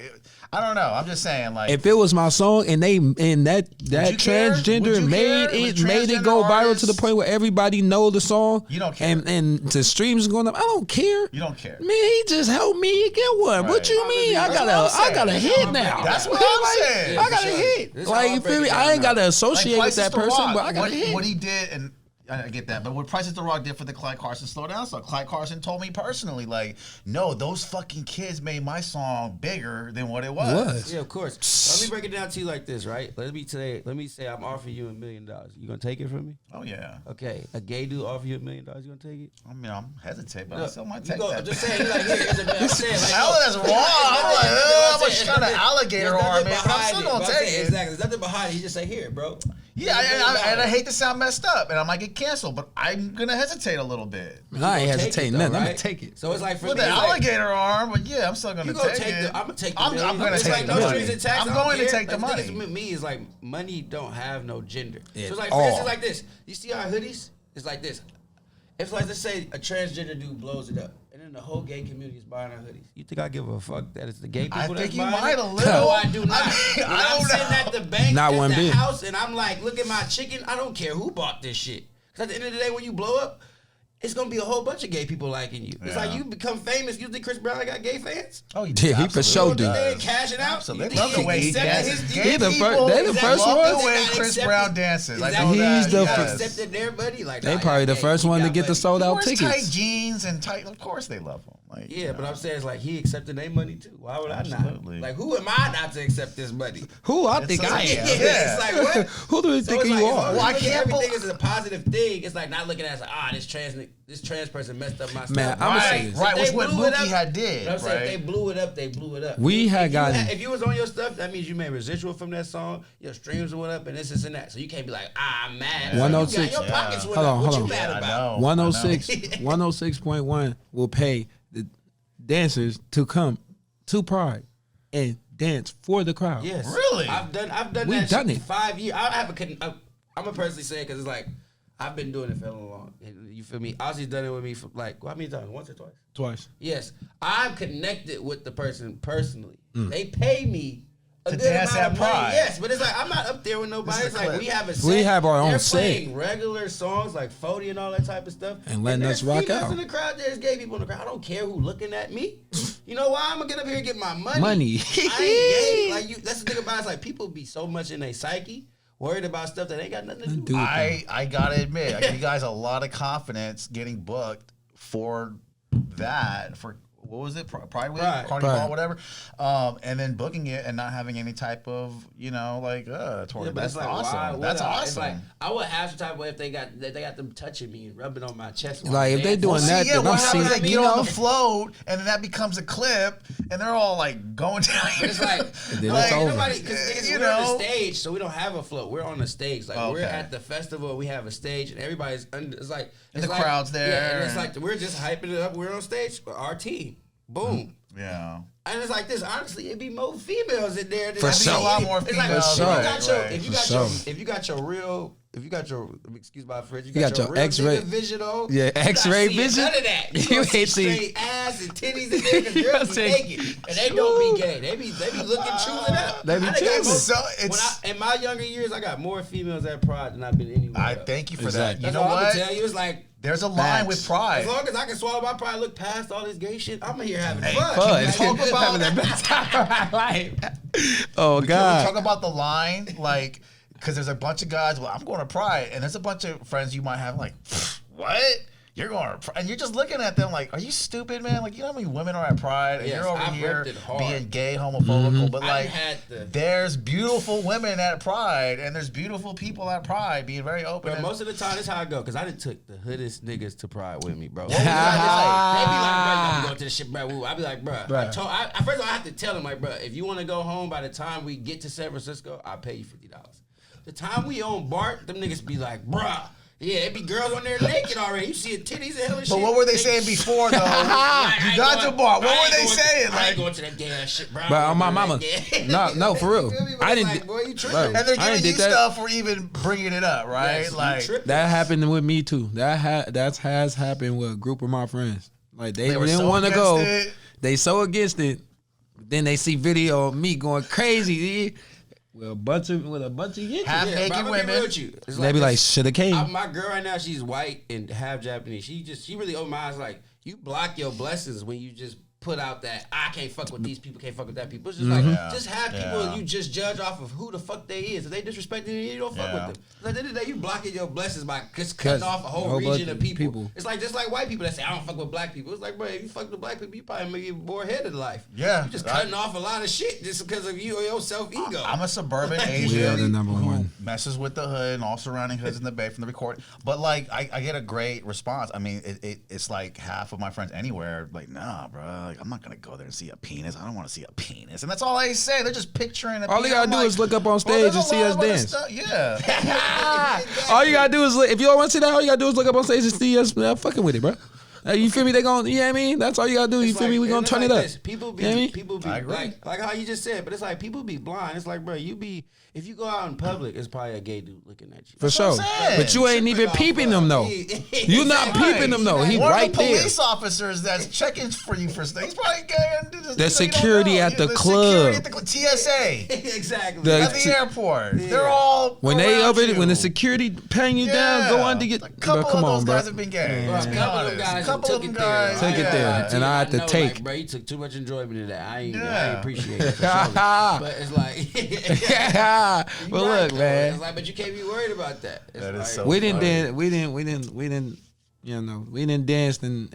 I don't know. I'm just saying, like, If it was my song and that you care? Would transgender you made care? it Would made it transgender go viral to artists- the point where everybody know the song. You don't care. And the streams going up. I don't care. you don't care. Man, he just helped me get one. What Right. you mean? I That's got what I'm a saying. hit now. That's what Like, I'm saying. I got For a sure. hit. This is Like how you I feel break me? it I ain't down. got to associate with Price is that the person, Rock. but I got a hit. What he did, and I get that, but what Price is the Rock did for the Clyde Carson Slow Down song, Clyde Carson told me personally, like, no, those fucking kids made my song bigger than what it was. Yeah, of course. Let me break it down to you like this, right? Let me say I'm offering you $1 million. You gonna take it from me? Oh, yeah. Okay. A gay dude offer you $1 million. You gonna take it? I mean, I'm hesitant, but I Look, still might you take go, that. just saying, he's like, here, here's $1 million. I'm saying, like, Hell, that's wrong. I'm like, I'm just trying to alligator arm it, but I'm still gonna take it. Exactly. There's nothing behind it. He just say, here, bro. Yeah, and I hate to sound messed up, and I might get canceled, but I'm gonna hesitate a little bit. Man, I ain't You gonna take hesitating it, though, nothing. I'm right? gonna take it. So it's like for With me, the it's like, alligator arm, but yeah, I'm still gonna you gonna take take it. the, I'm gonna take the I'm million. gonna It's take like the no money. strings attached. I'm I don't going to care. take the Like, money. thing is, with me is like money don't have no gender. So At it's like for all. instance, like this. You see our hoodies? It's like this. If like let's say a transgender dude blows it up, and then the whole gay community is buying our hoodies. You think I give a fuck that it's the gay people I that's think you buying might it? a little. No, I do not. I mean, when I I'm don't sitting know. at the bank, Not at one the bit. house, and I'm like, look at my chicken. I don't care who bought this shit. Because at the end of the day, when you blow up, it's gonna be a whole bunch of gay people liking you. It's Yeah. like you become famous. You think Chris Brown got gay fans? Oh, Yeah, he for sure You do. think they ain't cashing out? Absolutely. You They think love the way he accepted dances. his- Gay He the people fir- they the first love ones. the way They got Chris accepted. Brown dances. I Exactly. know that. He's the They fir- accepted everybody. Like They nah, probably the hey, first you one to got get the money. sold He out wears tight tickets. jeans and tight. Of course, they love him. Like, Yeah, but I'm saying it's like he accepted their money too. Why would Absolutely. I not? Like, who am I not to accept this money? Who I think I am? It's like what? Who do you think it's you like, are? Well, I can't everything is a positive thing. It's like not looking at it as like, this trans person messed up my stuff. Man, I'm gonna say this. Right, which what blew it Mookie up, had did. I'm saying right? if they blew it up, they blew it up. We had gotten. If you was on your stuff, that means you made residual from that song. Your streams went up and this and that. So you can't be like, I'm mad. 106. Your pockets went Hold up. on, What hold you on. mad about? 106, 106.1 will pay the dancers to come to Pride and dance for the crowd. Yes. Really? I've done We've that done shit it. for 5 years. I'm gonna personally say it because it's like I've been doing it for a long. You feel me? Ozzy's done it with me for like how many times? Once or twice? Twice. Yes. I'm connected with the person personally. They pay me a To good dance amount at of money. Pride. Yes, but it's like I'm not up there with nobody. It's like we have a set. We have our own They're set. playing regular songs like 40 and all that type of stuff. And letting there's us rock females out. in the crowd. There's gay people in the crowd. I don't care who looking at me. You know why? I'm gonna get up here and get my money. Money. I ain't gay. Like you. That's the thing about it. It's like people be so much in their psyche, worried about stuff that ain't got nothing to do. I gotta admit, I give you guys a lot of confidence getting booked for that. For what was it? Pride Week, Pride. Carnival, Pride. whatever. And then booking it and not having any type of tour. Yeah, but That's it's like, awesome. why would That's I? awesome. It's like I would have some type of way if they got them touching me and rubbing on my chest. while Like, I'm if they dancing. doing that, yeah, then what I'm happens seeing. if they You get on know, the float and then that becomes a clip and they're all like going down. But it's like, then like it's over. nobody, because You we're on know. the stage, so we don't have a float. We're on the stage. Like we're Okay. at the festival, we have a stage, and everybody's under. It's like And it's the like, crowd's there. Yeah, and it's like we're just hyping it up. We're on stage, our team, boom. Yeah. And it's like this. Honestly, it'd be more females in there. Than For I mean, sure. A lot more it's like, females, right, if you For got your real. If you got your, excuse my French, You got your real X-ray- nigga vision on. Yeah, you not X-ray seeing vision. None of that. You You ain't ain't see- straight ass and titties in there because You girls be see- naked and they don't be gay. They be looking choosing up. They be I done got choosing. more- So when it's. in my younger years, I got more females at Pride than I've been anywhere. I else. thank you for Exactly. that. You That's know all I what? can tell you. It's like There's a line Facts. with pride. as long as I can swallow my pride, look past all this gay shit. I'm here having Hey, fun. Fun. Like, talk about- Having the best time of my life. Oh Can we God. talk about the line? Like, because there's a bunch of guys, well, I'm going to Pride, and there's a bunch of friends you might have like, what? You're going to Pride? And you're just looking at them like, are you stupid, man? Like, you know how many women are at Pride, and Yes, you're over I've here repped it hard. being gay, homophobic, but I like, had the- there's beautiful women at Pride, and there's beautiful people at Pride being very open. Bro, and- most of the time, that's how I go. Because I done took the hoodest niggas to Pride with me, bro. They was be it like, like? they be like, bro, you gotta go to the shit, bro. Woo. I be like, bro. Bruh. First of all, I have to tell them, like, bro, if you want to go home by the time we get to San Francisco, I'll pay you $50. The time we on BART, them niggas be like, bruh. Yeah, it be girls on there naked already. You see titties and hell and shit. but what were they saying before, though? You got to bar. What were they saying? I ain't Like, going to that gay ass shit, bro. But on my mama. No, for real. I didn't. Like, boy, you tripping. Bro. and they're I ain't giving you did that. stuff for even bringing it up, right? Yes, you like, tripping. That happened with me too. That has happened with a group of my friends. Like they were didn't so want to against go. it. They so against it. Then they see video of me going crazy. With a bunch of bitches. Half Yeah, naked but I'm gonna be women. real with you. It's They be like, this. shoulda came. My girl right now, she's white and half Japanese. She really opened my eyes. Like, you block your blessings when you just put out that I can't fuck with these people, can't fuck with that people. It's just like just have people Yeah. you just judge off of who the fuck they is. If they disrespecting you, you don't fuck Yeah. with them. At the end of the day, you blocking your blessings by just cutting off a whole bunch region of of people. It's like just like white people that say I don't fuck with black people. It's like, bro, if you fuck with black people, you probably make you more ahead of life. Yeah. you just cutting off a lot of shit just because of you or your self ego. I'm a suburban We Asian. We are the number who one. messes with the hood and all surrounding hoods in the Bay from the recording. But like, I get a great response. I mean, it's like half of my friends anywhere like, nah, bro, like, I'm not gonna go there and see a penis. I don't want to see a penis, and that's all I say. They're just picturing. All you gotta do is look up on well, stage there's and a see lot us of other dance. stuff. Yeah. All you gotta do is if you don't want to see that, all you gotta do is look up on stage and see us fucking with it, bro. You feel me? They gon' you know what I mean? That's all you gotta do. You It's feel like- me? We and gonna it's turn like it up. this. People be, You know what I mean? people be I agree. like how you just said, but it's like people be blind. It's like, bro, if you go out in public, it's probably a gay dude looking at you. For sure. what I'm saying. But you ain't even peeping them though. You not peeping them though. He One right of the there. police officers that's checking for you for stuff. He's probably gay. And just, The you security don't know. at the The club. security at the TSA. exactly. The- At the airport. They're all When they around over you. when the security paying you down, go on to get. A couple Bro, come of those on, bro. guys have been gay. Bro, Let's a be couple of honest. them guys couple took of them it guys. there. Took it there, and I had to know, take. Like, bro, you took too much enjoyment in that. I ain't Yeah. appreciate it. For sure. But it's like, Yeah. you But right, look, though. man. It's like, but you can't be worried about that. It's That is like, so We funny. didn't You know, we didn't dance in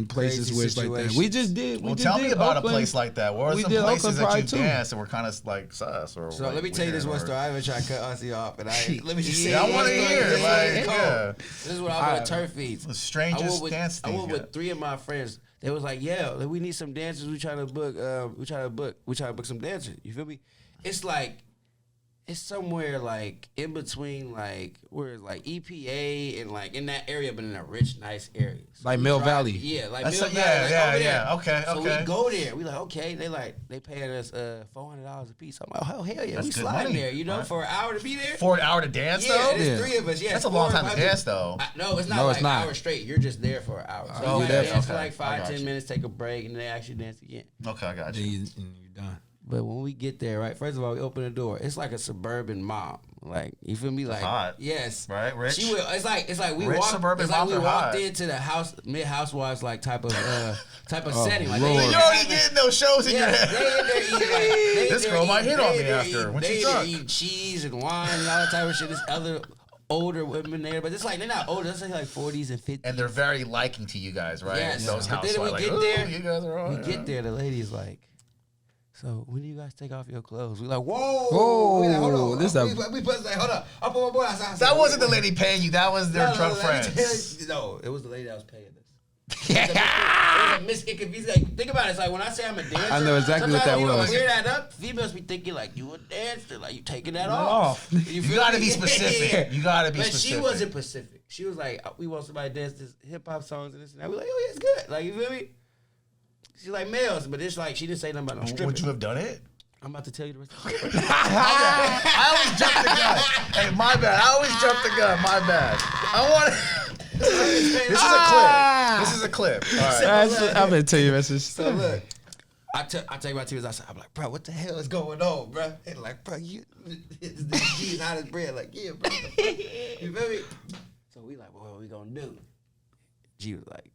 places Crazy where it's like that. situations. We just did. Well, tell me about a place like that. What are We some did places Oakland that you Pride, too. danced and were kind of like sus? Or So like let me tell you this weird one or- story. I even try to cut Aussie off, and let me just say. Yeah, I want to hear. Like, yeah. This is what I was at turf feeds. The strangest with, dance I things. went with 3 of my friends. They was like, "Yeah, like, we need some dancers. We trying to book. We trying to book some dancers. You feel me? It's like, it's somewhere like in between, like where it's like EPA and like in that area, but in a rich, nice area. So Like we Mill drive- Valley. Yeah, like That's Mill a- Valley. yeah, like yeah, over there. yeah. Okay, So okay. we go there. We like, okay. They paying us $400 a piece. I'm like, oh hell yeah, That's we good sliding money, there. You know, right? for an hour to be there. For an hour to dance, Yeah, though? there's Yeah. 3 of us. Yeah, That's a it's 4 long time of to us. dance, though. No, it's not No, like it's not. an hour straight. You're just there for an hour. So Oh, you yeah, dance for okay. like I 5, got 10 you. minutes, take a break, and then actually dance again. Okay, I got Then you. you're done. But when we get there, right, first of all, we open the door. It's like a suburban mom. Like, you feel me? Like, hot. yes. Right, rich? She will. It's like we Rich walked. suburban It's like moms we are walked hot. into the house, mid housewives like type of Oh, setting. Like Lord. they You're already getting those shows in your yeah, head. they in there eating like they This in there girl might eating- hit on they me in there after eating- when they she's in there drunk. eating cheese and wine and all that type of shit. There's other older women there, but it's like they're not older. It's like 40s and 50s. And they're very liking to you guys, right? Yes. Those But then housewives, we like, get "Ooh, there, you guys are on. we get there, the lady's like, so when do you guys take off your clothes? We like, whoa, Whoa, we like, hold on. this we put like, hold up. I put my boy outside. That wasn't the lady paying you. That was their drunk friends. No, it was the lady that was paying us. It was a misinconvenience. Like, think about it. It's like when I say I'm a dancer. I know exactly what sometimes that when you was. Clear that up. Females be thinking like you a dancer, like you taking that off. off. You feel gotta me? be specific. Yeah. You gotta be But specific. she wasn't Pacific. She was like, we want somebody to dance this hip hop songs and this and that. We like, oh yeah, it's good. Like, you feel me? She's like males, but it's like she didn't say nothing about no stripping. Would you have done it? I'm about to tell you the rest of the story. I always jump the gun. Hey, my bad. I always jump the gun. My bad. I want. This is a clip. All right. I'm gonna tell you, that's just. So look, I take my tears outside. I'm like, bro, what the hell is going on, bro? And like, bro, you, G's hot as bread. Like, yeah, bro. You feel me? So we like, well, what we gonna do? G was like,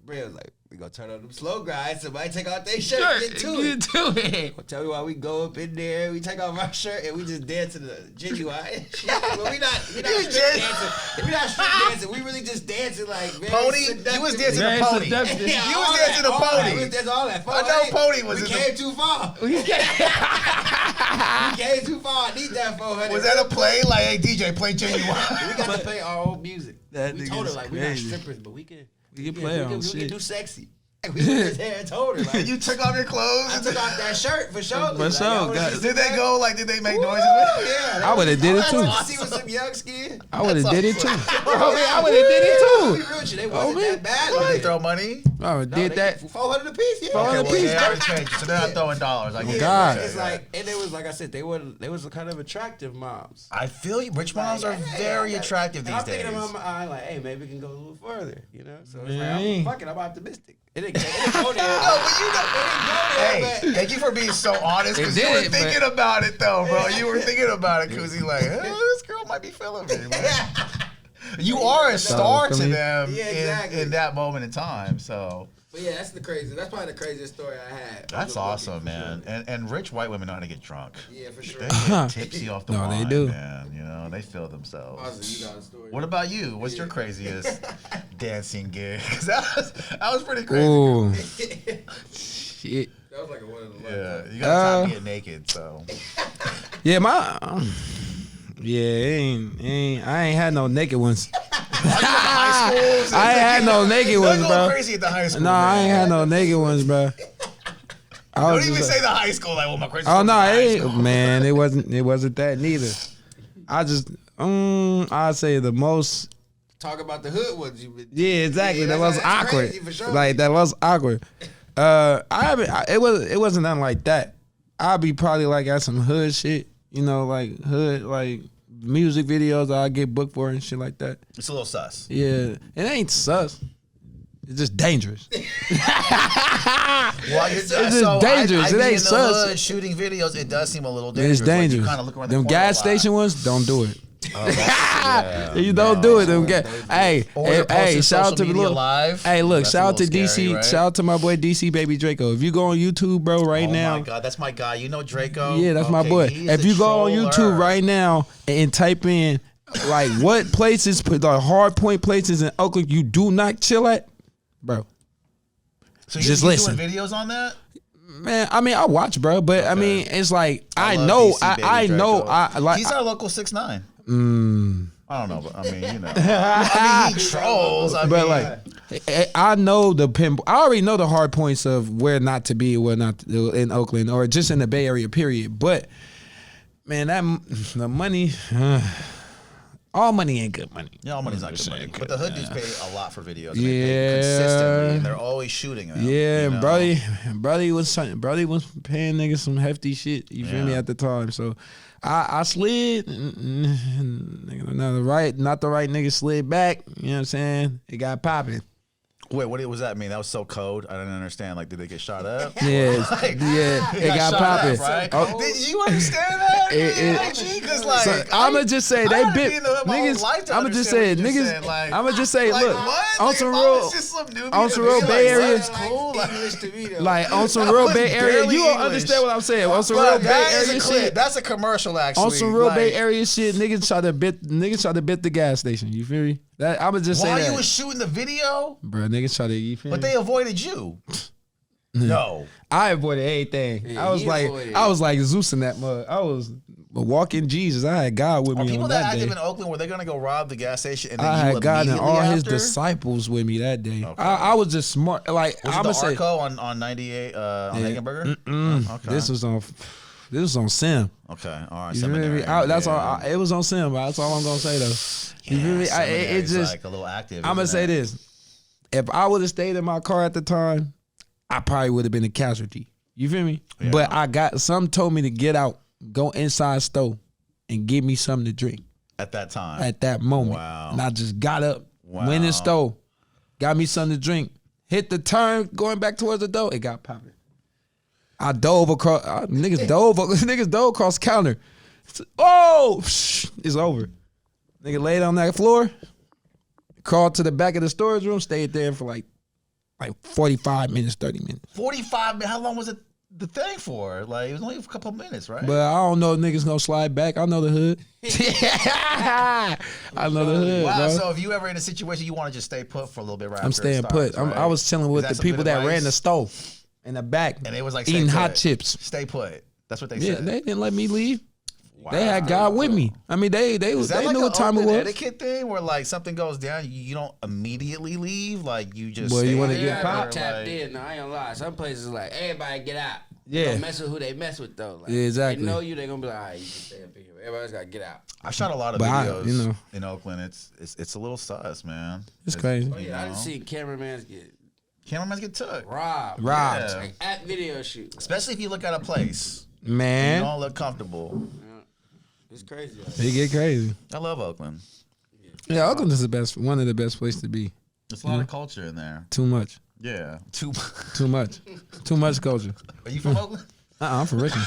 Bread was like, we gonna turn on them slow grinds. Somebody take off their shirt, get to it. Well, tell me why we go up in there, we take off our shirt, and we just dance to the genuine shit. But we not strip dancing. We not strip dancing. We really just dancing like very Pony? seductive. You was dancing Very to Pony. seductive. Yeah, You was all dancing to that, all that. Pony. We was dancing all that. I know Pony was We in the- came too far. We came too far. I need that 400. Was that a play? Like, hey, DJ, play genuine. We got to play our own music. That We nigga's told her like we're not crazy. strippers, but we can play our own we shit. can do sexy. And we was there and told her like You took off your clothes. I took off that shirt for sure. For sure, guys. Did they go? Like, did they make noises? Yeah, I would've did it too. See with some young skin. I would have did it too. Bro, I would have did it too. We real shit. They wasn't man. that bad. Did they Like, throw money? I would have did that. 400 a piece. Yeah. 400 Okay, well, piece, they bro. haven't changed, so they're not throwing dollars. I get God. it. It's like, and it was like I said, they was kind of attractive moms. I feel you. Rich moms are Like, hey, very I got- attractive and these I'm thinking days. in my mind, like, hey, maybe we can go a little further, you know? So it's Man. like, I'm optimistic. It didn't go there. No, but you know, hey, but- thank you for being so honest because It you were did, but- thinking about it though, bro. You were thinking about it because you like, this girl might be feeling me, man. You are a star to for me. them Yeah, exactly. in that moment in time. So But yeah, that's probably the craziest story I had. that's awesome, man. And rich white women know how to get drunk. Yeah, for sure. They get tipsy off the No, wine, they do. man. You know, they feel themselves. Awesome, you got a story. What about you? What's your craziest dancing gig? 'Cause that was pretty crazy. Ooh, shit. That was like a one in the Yeah, you got time to get naked, so. Yeah, I ain't had no naked ones. High schools. I ain't had no naked ones, Don't bro. go crazy at the high school. No, I man. ain't had no naked ones, bro. I Don't was even just say the high school like, well, my crazy. oh no, high it school. ain't, man, it wasn't that neither. I just I'd say the most. Talk about the hood ones you've been. Yeah, exactly. Yeah, that was that's awkward. crazy for sure. Like that was awkward. It wasn't nothing like that. I'd be probably like at some hood shit, you know, like hood like music videos that I get booked for and shit like that. It's a little sus. Yeah, it ain't sus. It's just dangerous. Well, just dangerous. It be ain't in the sus. hood shooting videos. It does seem a little dangerous. It's dangerous. Like, you kind of look around Them the corner gas a lot. station ones, don't do it. Yeah. You don't do it. Them hey, Or they're hey, posting shout out to social the media little. live. Hey, look, That's a shout out to little DC. scary, right? Shout out to my boy DC Baby Draco. If you go on YouTube, bro, right Oh now. my God, that's my guy. You know Draco? Yeah, that's my Okay, boy. he's If a you go on troller. YouTube right now and type in like what places, the hard point places in Oakland you do not chill at, bro. So just you listen. doing videos on that? Man, I mean, I watch, bro, but I mean, it's like I love know, DC, baby, I know, Draco. I like. He's our local 6'9". I don't know, but I mean, you know, he trolls. But like, I know the pimp. I already know the hard points of where not to be, where not to, in Oakland, or just in the Bay Area, period. But man, the money, all money ain't good money. Yeah, all money's not good money. But the hood dudes pay a lot for videos. Yeah. They pay consistently, and they're always shooting them. Yeah, you know? Brody was paying niggas some hefty shit. You feel me at the time? So I slid, nigga, not the right nigga slid back. You know what I'm saying? It got popping. Wait, what was that mean? That was so cold. I didn't understand. Like, did they get shot up? Yeah, it got popping. Right? Oh, did you understand that? Because like, so, I'ma just say they bit niggas. I'ma just say niggas. Like, I'ma just say, like, look, what? on some real Bay Area, cool. like on some real Bay Area, you don't understand what I'm saying. On some real Bay Area shit. That's a commercial, actually. On some real Bay Area shit, niggas try to bit the gas station. You feel me? That I'ma just say that. While you was shooting the video, bro, niggas try to. You feel but me? they avoided you. No, I avoided everything. Yeah, I was like Zeus in that mug. I was a walking Jesus. I had God with Are me people on that that active day. in Oakland, were they gonna go rob the gas station? And then I you had God and all his after? disciples with me that day. Okay. I was just smart. Like Was I'm it gonna the say, Arco on 98 on Hagenberger? Okay. this was on Sim. Okay, all right. You feel me? Seminary. All. It was on Sim. That's all I'm gonna say though. You feel me? It just like a little active. I'm gonna say this. If I would have stayed in my car at the time, I probably would have been a casualty. You feel me? Yeah. But some told me to get out, go inside store, and give me something to drink at that time. at that moment. Wow. And I just got up, Wow. went in the store, got me something to drink, hit the turn, going back towards the door, it got popping. I dove across, niggas dove across the counter. Oh, it's over. Nigga laid on that floor, crawled to the back of the storage room, stayed there for like 45 minutes, 30 minutes. 45 minutes. How long was it the thing for? Like, it was only a couple of minutes, right? But I don't know if niggas gonna slide back. I know the hood. I know the hood, wow. bro. So if you ever in a situation you want to just stay put for a little bit, right? I'm after it staying starts, put. right? I was chilling with Is that the some people good that ran advice? the stove in the back. And it was like, eating stay hot put. chips. Stay put. That's what they Yeah, said. they didn't let me leave. Wow. They had God with me. I mean, they Is that like knew an what time it Oakland was. etiquette thing where like something goes down, you don't immediately leave, like you just. Well, you stay wanna there, get or, popped? Tapped like- in. No, I ain't gonna lie. Some places like everybody get out. Yeah. Don't mess with who they mess with though. Like, Yeah, exactly. They know you. They gonna be like, all right, you can stay up in here. Everybody's gotta get out. I shot a lot of But videos in Oakland. It's a little sus, man. It's crazy. Oh yeah, I just seen cameramans get Cameramen get took, robbed. Yeah. Like at video shoot. especially if you look at a place. You Man, don't look comfortable. It's crazy. they get crazy. I love Oakland. Yeah, Oakland is one of the best places to be. There's a lot of culture in there. Too much. Yeah. Too much. Too much culture. Are you from Oakland? I'm from Richmond.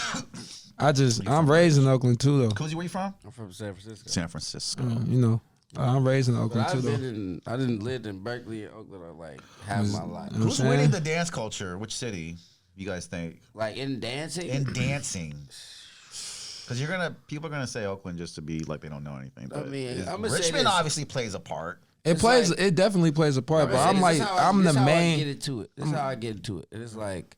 I'm raised in Oakland too, though. Cozy, where you from? I'm from San Francisco. San Francisco. You know, I'm raised in But Oakland too, though. I didn't live in Berkeley and Oakland like half my life. I'm Who's saying? winning the dance culture? Which city? You guys think? Like in dancing. In dancing. Because people are gonna say Oakland just to be like they don't know anything. But mean, I'ma say Richmond this. obviously plays a part. It definitely plays a part, but I'm This like, is how I'm this the how main. I get into it. This is how I get into it. And it's like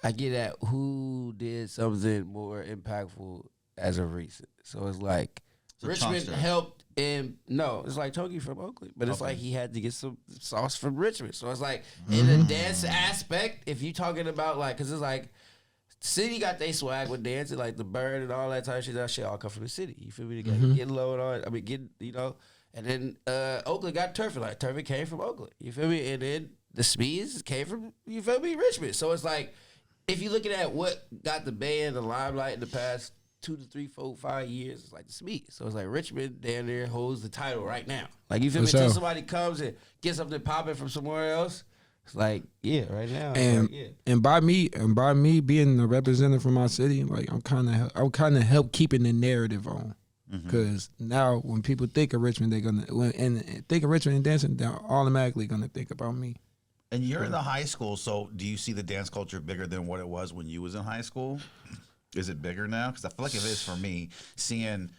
I get at who did something more impactful as of recent. So it's like So Richmond Chunkster. helped in it's like Toki from Oakland, but it's like he had to get some sauce from Richmond. So it's like in the dance aspect, if you talking about like, cause it's like city got they swag with dancing, like the bird and all that type of shit. That shit all come from the city. You feel me? They got get low and all. I mean, get and then Oakland got Turfing. Like Turfing came from Oakland. You feel me? And then the Speeds came from Richmond. So it's like if you're looking at what got the Bay in the limelight in the past 2 to 3, 4, 5 years, it's like the Speeds. So it's like Richmond down there holds the title right now. Like you feel me? For Until sure. somebody comes and gets something popping from somewhere else. It's like, yeah, right now. it's And like, yeah. and by me being a representative from my city, like I'm kind of help keeping the narrative on. Because now when people think of Richmond, think of Richmond and dancing, they're automatically gonna think about me. And you're in the high school, so do you see the dance culture bigger than what it was when you was in high school? Is it bigger now? Because I feel like it is for me, seeing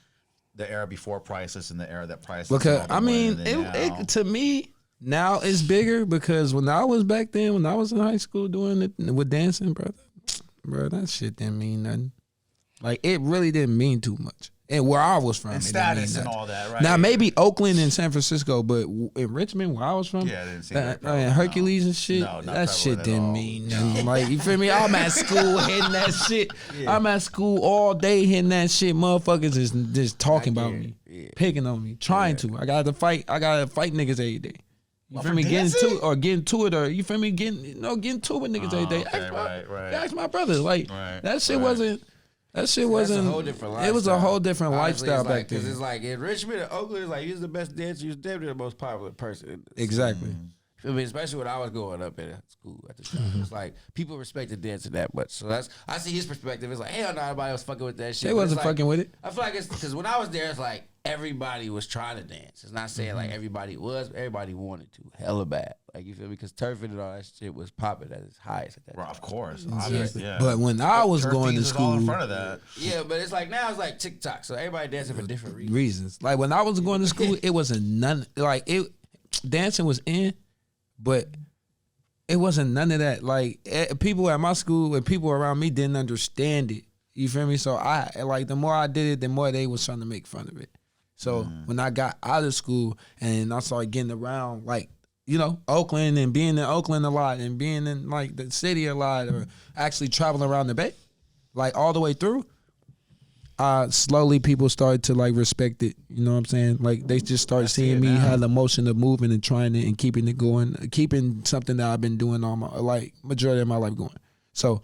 the era before Priceless and the era that Priceless. Because I mean, it to me now it's bigger because when I was back then, when I was in high school doing it with dancing, bro, that shit didn't mean nothing. Like it really didn't mean too much. And where I was from, and status and all that, right? Now maybe Oakland and San Francisco, but in Richmond, where I was from, yeah, I didn't see that, Hercules and shit, that shit didn't mean nothing. Like you feel me? I'm at school hitting that shit. Yeah. I'm at school all day hitting that shit. Motherfuckers is just talking about me, picking on me, trying to. I gotta fight niggas every day. You feel me? Getting to it, or you feel me? Getting to it with niggas every day. Ask my brother. Like that shit wasn't. That shit wasn't. A whole different lifestyle. It was a whole different lifestyle back then. Because it's like in Richmond and Oakland, it's like he's the best dancer. He's definitely the most popular person. Exactly. I mean, especially when I was growing up in school at the time. It's like people respected dancing that much. So I see his perspective. It's like, hell no, nobody was fucking with that shit. They wasn't fucking with it. I feel like it's because when I was there, it's like everybody was trying to dance. It's not saying like everybody was, but everybody wanted to. Hella bad. Like, you feel me? Because turfing and all that shit was popping at its highest at that time. Of course. Yeah. But when I was going to school. All in front of that. Yeah, but it's like now it's like TikTok. So everybody dancing for different reasons. Like when I was going to school, it wasn't none. Like dancing was in, but it wasn't none of that. Like people at my school and people around me didn't understand it. You feel me? So the more I did it, the more they was trying to make fun of it. So when I got out of school and I started getting around, like, you know, Oakland and being in Oakland a lot and being in like the city a lot or actually traveling around the Bay, like all the way through, slowly people started to like respect it. You know what I'm saying? Like they just started seeing me have the motion of moving and trying it and keeping it going, keeping something that I've been doing all my majority of my life going. So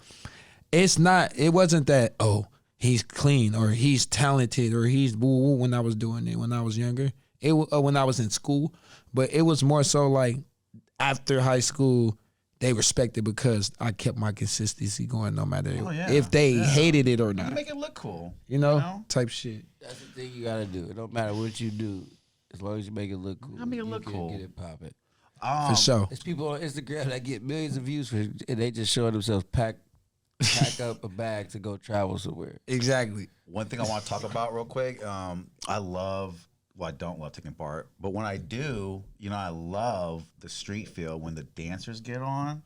it wasn't that, oh, he's clean or he's talented or he's woo-woo when I was doing it when I was younger. When I was in school. But it was more so like after high school, they respected because I kept my consistency going no matter if they hated it or not. You make it look cool. You know? Type shit. That's the thing you gotta do. It don't matter what you do, as long as you make it look cool. I make it look cool. Get it popping. For sure. There's people on Instagram that get millions of views and they just showing themselves pack up a bag to go travel somewhere. Exactly. One thing I want to talk about real quick. I don't love taking part, but when I do, you know, I love the street feel when the dancers get on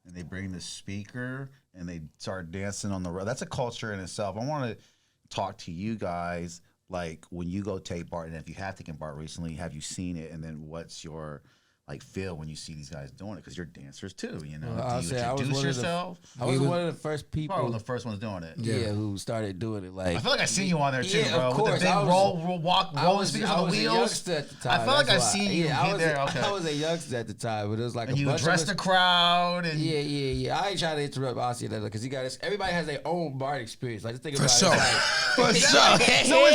and they bring the speaker and they start dancing on the road. That's a culture in itself. I want to talk to you guys, like when you go take part, and if you have taken part recently, have you seen it? And then what's your like feel when you see these guys doing it? Because you're dancers too, you know. Do you introduce yourself? I was one of the first people. Probably one of the first ones doing it. Yeah, who started doing it. Like I feel like I seen you on there too, bro. Of course. With the big rolling speakers on the wheels. I was a youngster at the time. I felt like I seen you there. Okay. I was a youngster at the time, but it was like and you addressed the crowd. And yeah. I ain't trying to interrupt Aussie because you got everybody has their own bar experience. Like just think about For it. sure. So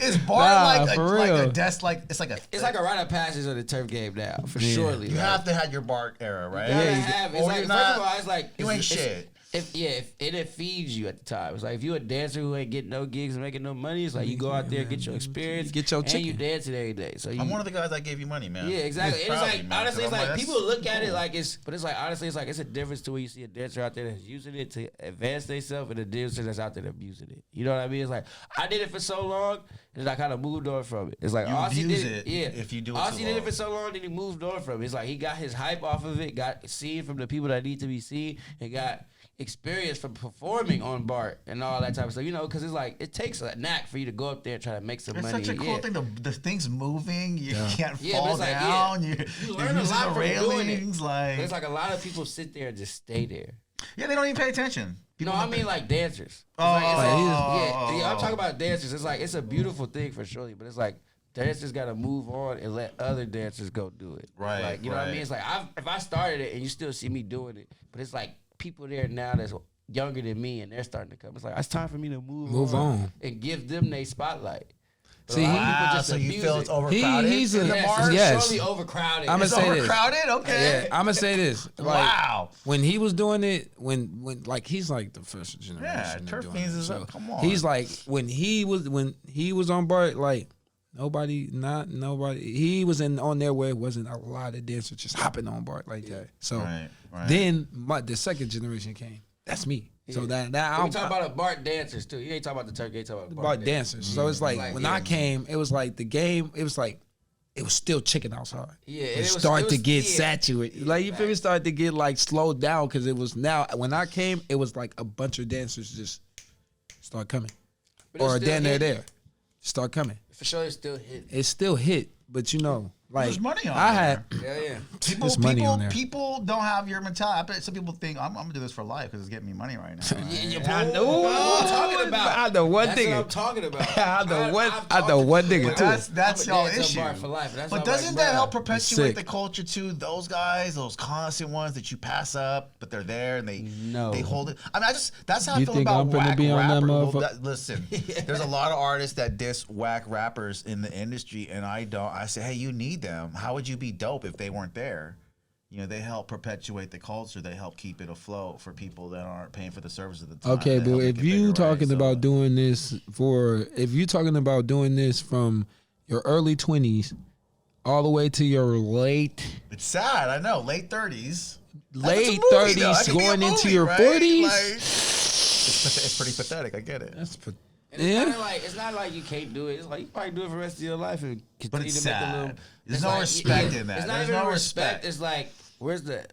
is bar like a desk? Like it's like a rite of passage of the turf game now for surely. You have to have your bar era, right? You have. It's like first of all, it's like you ain't shit. If it feeds you at the time. It's like if you a dancer who ain't getting no gigs and making no money, it's like you go out there, get your experience, get your chicken. And you dancing every day. So I'm one of the guys that gave you money, man. Yeah, exactly. And it's like honestly, it's like people look at it like but it's like honestly, it's like it's a difference to when you see a dancer out there that's using it to advance themselves and a dancer that's out there abusing it. You know what I mean? It's like I did it for so long and I kind of moved on from it. It's like you Aussie abuse did it. Yeah, if you do it Aussie did it for so long, then he moved on from it. It's like he got his hype off of it, got seen from the people that need to be seen, and got experience from performing on Bart and all that type of stuff, you know, because it's like it takes a knack for you to go up there and try to make some money. It's such a cool thing. The thing's moving. You can't fall like, down. You learn a lot from railings. Doing it. It's like a lot of people sit there and just stay there. Yeah, they don't even pay attention. No, I mean like dancers. I'm talking about dancers. It's like it's a beautiful thing for surely, but it's like dancers got to move on and let other dancers go do it. Right. Like you know what I mean? It's like if I started it and you still see me doing it, but it's like people there now that's younger than me and they're starting to come. It's like it's time for me to move on and give them their spotlight. See, so you feel it's overcrowded? He's in the bar. Yes, surely overcrowded. I'm gonna say overcrowded? This. Okay. Yeah, I'm gonna say this. Like, wow. When he was doing it, when like he's like the first generation. Yeah, Turf Fiends is up. Come on. He's like when he was on Bart, like nobody. He was on there where it wasn't a lot of dancers just hopping on Bart like that. So then the second generation came. That's me. So that we talk about the Bart dancers too. You ain't talking about the turkey. You ain't talking about Bart dancers. So it's like when I came, it was like the game. It was like it was still chicken outside. Yeah, it started to get saturated. Yeah, like you feel me? Started to get like slowed down because it was now. When I came, it was like a bunch of dancers just start coming, or then they're there, start coming. For sure, it's still hit. It still hit, but you know. Like, there's money on there. People don't have your mentality. I bet some people think I'm gonna do this for life because it's getting me money right now. I know what I'm talking about. I know one thing. That's what I'm talking about. I know one nigga too. That's y'all issue. For life. But doesn't that help perpetuate the culture too? Those guys, those constant ones that you pass up, but they're there and they hold it. I mean, that's how I feel about whack rappers. Listen, there's a lot of artists that diss whack rappers in the industry, and I don't. I say, hey, you need them. How would you be dope if they weren't there? You know, they help perpetuate the culture. They help keep it afloat for people that aren't paying for the service at the time. Okay, but if you talking about doing this from your early 20s all the way to your late, it's sad. I know, late 30s, going into your 40s. Like, it's pretty pathetic. I get it. That's it's not like you can't do it. It's like you probably do it for the rest of your life and continue to make a little. There's no respect in that. It's not even respect. It's like where's the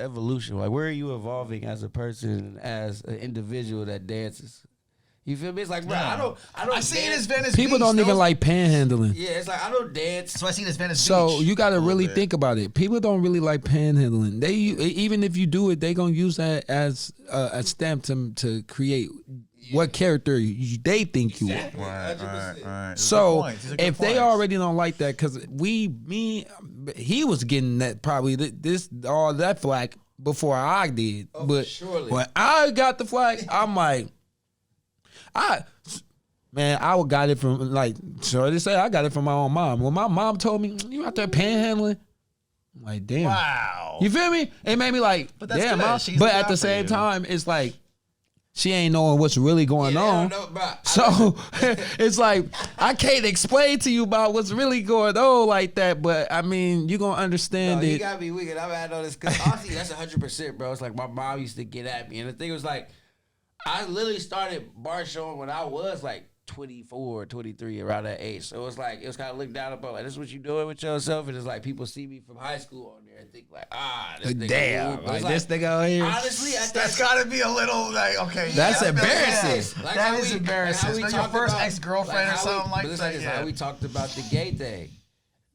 evolution? Like where are you evolving as a person, as an individual that dances? You feel me? It's like, bro, I don't. I see it as Venice People Beach. don't even like panhandling. Yeah, it's like I don't dance. So I see it as Venice Beach. So you got to really think about it. People don't really like panhandling. They even if you do it, they gonna use that as a stamp to create what character they think you are. Right. So if they already don't like that, because he was getting that probably all that flack before I did. But when I got the flack, I'm like, I got it from, like, sorry to say, I got it from my own mom. When my mom told me, you out there panhandling, I'm like, damn. Wow. You feel me? It made me like, damn, mom. But at the same time, it's like, she ain't knowing what's really going on. So it's like, I can't explain to you about what's really going on like that, but I mean, you're going to understand it. You got to be wicked. I'm at all this. Because honestly, that's 100%, bro. It's like my mom used to get at me. And the thing was like, I literally started bar showing when I was like 24, 23, around that age. So it was like, it was kind of looked down upon. Like, this is what you doing with yourself? And it's like, people see me from high school on there and think like, this nigga. Damn, like this nigga out here. Honestly, that's got to be a little like, okay. That's embarrassing. Like that is embarrassing. Like your first ex-girlfriend or something like that. It's how we talked about the gay thing.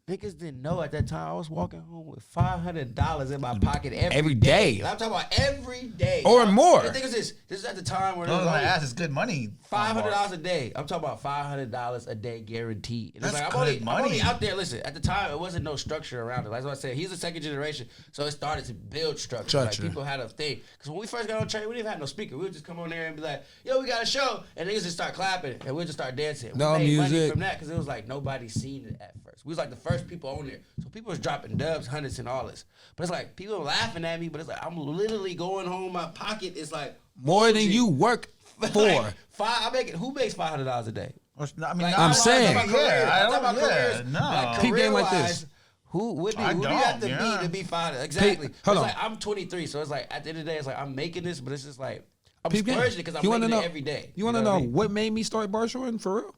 Niggas didn't know at that time I was walking home with $500 in my pocket every day. I'm talking about every day. Or more. The thing is this is at the time where it's good money. $500 a day. I'm talking about $500 a day guaranteed. And that's like, I'm only out there. Listen, at the time it wasn't no structure around it. Like I said, he's a second generation, so it started to build structure. Like people had a thing. Because when we first got on train, we didn't have no speaker. We would just come on there and be like, "Yo, we got a show," and niggas just start clapping, and we'd just start dancing. We made music money from that because it was like nobody seen it at first. We was like the first people on there. So people was dropping dubs, hundreds, and all this. But it's like, people laughing at me, but it's like, I'm literally going home, my pocket is like... More than you work for. Like, who makes $500 a day? I mean, I'm saying. I'm talking about careers. No. Like, career like this. Who do you have to be $500? Exactly. Hold on. Like, I'm 23, so it's like, at the end of the day, it's like, I'm making this, but it's just like, I'm splurging it because I'm making it every day. You want to know what made me start bar showing for real?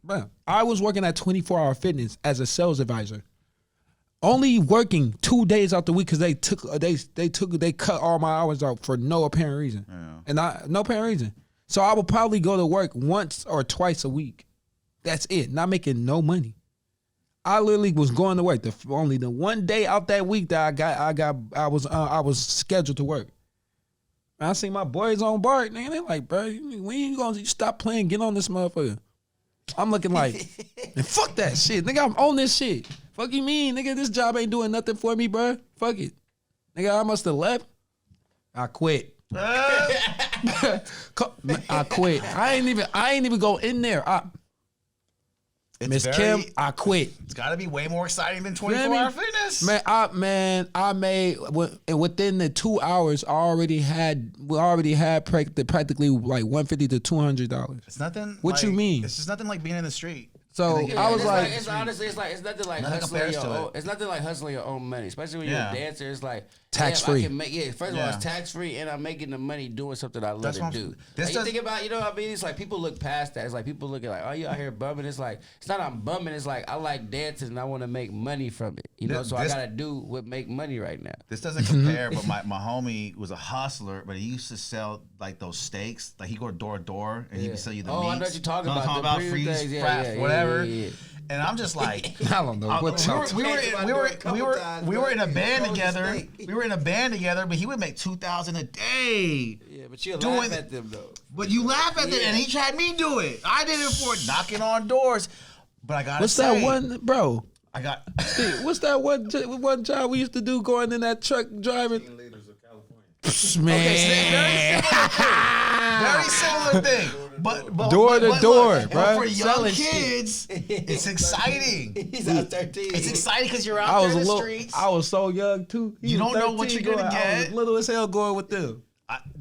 Bro, I was working at 24 Hour Fitness as a sales advisor. Only working 2 days out the week because they cut all my hours out for no apparent reason. Yeah. No apparent reason. So I would probably go to work once or twice a week. That's it. Not making no money. I literally was going to work. Only the one day out that week that I was scheduled to work. And I see my boys on BART, nigga. They like, bro, when you gonna stop playing? Get on this motherfucker. I'm looking like, man, fuck that shit. Nigga, I'm on this shit. Fuck you mean, nigga, this job ain't doing nothing for me, bro. Fuck it. Nigga, I must have left. I quit. I quit. I ain't even go in there. Miss Kim, I quit. It's got to be way more exciting than 24-hour fitness. I made within the 2 hours. We already had practically like $150 to $200. It's nothing. What you mean? It's just nothing like being in the street. So I was like, it's honestly, it's nothing like hustling your own. It's nothing like hustling your own money, especially when you're a dancer. It's like tax free. First of all, it's tax free, and I'm making the money doing something I love to do. Like you think about, you know what I mean? It's like people look past that. It's like people look at like, oh, you out here bumming. It's like it's not I'm bumming. It's like I like dancing and I want to make money from it. You know, so I gotta do what make money right now. This doesn't compare, but my homie was a hustler, but he used to sell like those steaks. Like he go door to door and he would sell you the meats. I know what you're talking about. I'm talking about freeze, whatever. And I'm just like, I don't know what we were in a band together. We were in a band together, but he would make $2,000 a day. Yeah, but you laugh at them though. But you laugh at them, and he tried me do it. I did it for knocking on doors. But I gotta say, what's that one, bro? I got. What's that one job we used to do going in that truck driving? Man, very similar thing. But door to door, bro. For young kids, it's exciting. He's out 13. It's exciting because you're out there in the streets. I was so young too. You don't know what you're gonna get. I was little as hell going with them.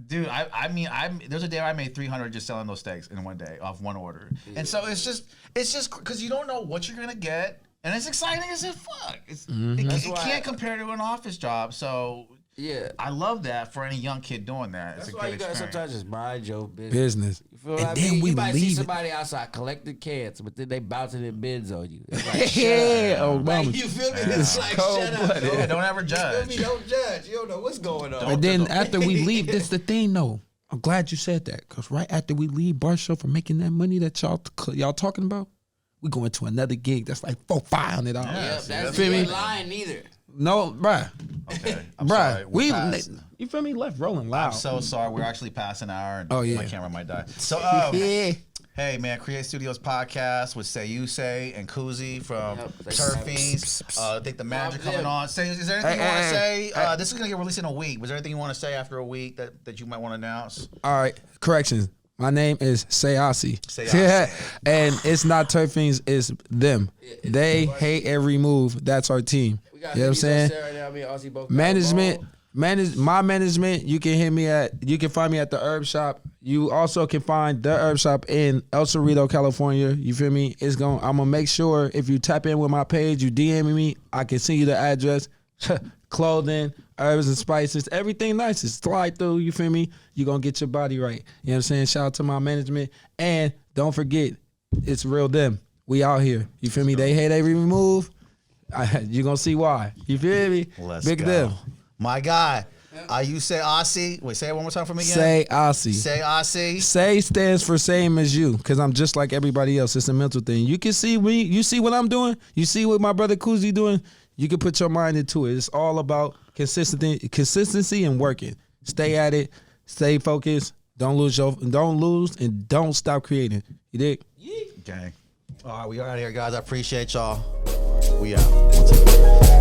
Dude, I mean, there's a day I made $300 just selling those steaks in one day off one order, and so it's just because you don't know what you're gonna get, and it's exciting as fuck. It can't compare to an office job, so. Yeah, I love that for any young kid doing that. That's it's a why good you gotta experience. sometimes just mind your business. You feel and what then I mean? we you might see leave somebody outside collecting cans, but then they bouncing in bins on you. It's like, yeah, oh mama. Like, you feel me? It's like, shut up. Yeah, don't ever judge. You feel me? Don't judge. You don't know what's going on. And then after we leave, this is the thing though. I'm glad you said that, because right after we leave Bar Show for making that money that y'all talking about, we going to another gig that's like $400-500. Yeah, that's you ain't lying neither. No, bruh. Okay, bruh. You feel me? Left rolling loud. I'm so sorry. We're actually past an hour, and my camera might die. So, hey man, Create Studios podcast with Sayuese and Kuzi from Turf Fiends. I think the manager coming on. Is there anything you want to say? This is gonna get released in a week. Was there anything you want to say after a week that you might want to announce? All right, corrections. My name is Sayuese. Yeah, and it's not Turf Fiends, it's them. They hate every move. That's our team. You know what I'm saying? My management, you can find me at the Herb Shop. You also can find the Herb Shop in El Cerrito, California. You feel me? I'm gonna make sure if you tap in with my page, you DM me, I can send you the address. Clothing, herbs and spices, everything nice. Just slide through, you feel me? You're gonna get your body right. You know what I'm saying? Shout out to my management. And don't forget, it's real them. We out here. You feel me? They hate every move. You're gonna see why. You feel me? Let's Big go. them. My guy. You say Aussie. Wait, say it one more time for me again. Say Aussie. Say Aussie. Say stands for same as you, because I'm just like everybody else. It's a mental thing. You can see me. You see what I'm doing. You see what my brother Kuzi doing. You can put your mind into it. It's all about consistency and working. Stay at it. Stay focused. Don't lose and don't stop creating. You dig? Gang. All right, we are out here, guys. I appreciate y'all. We out.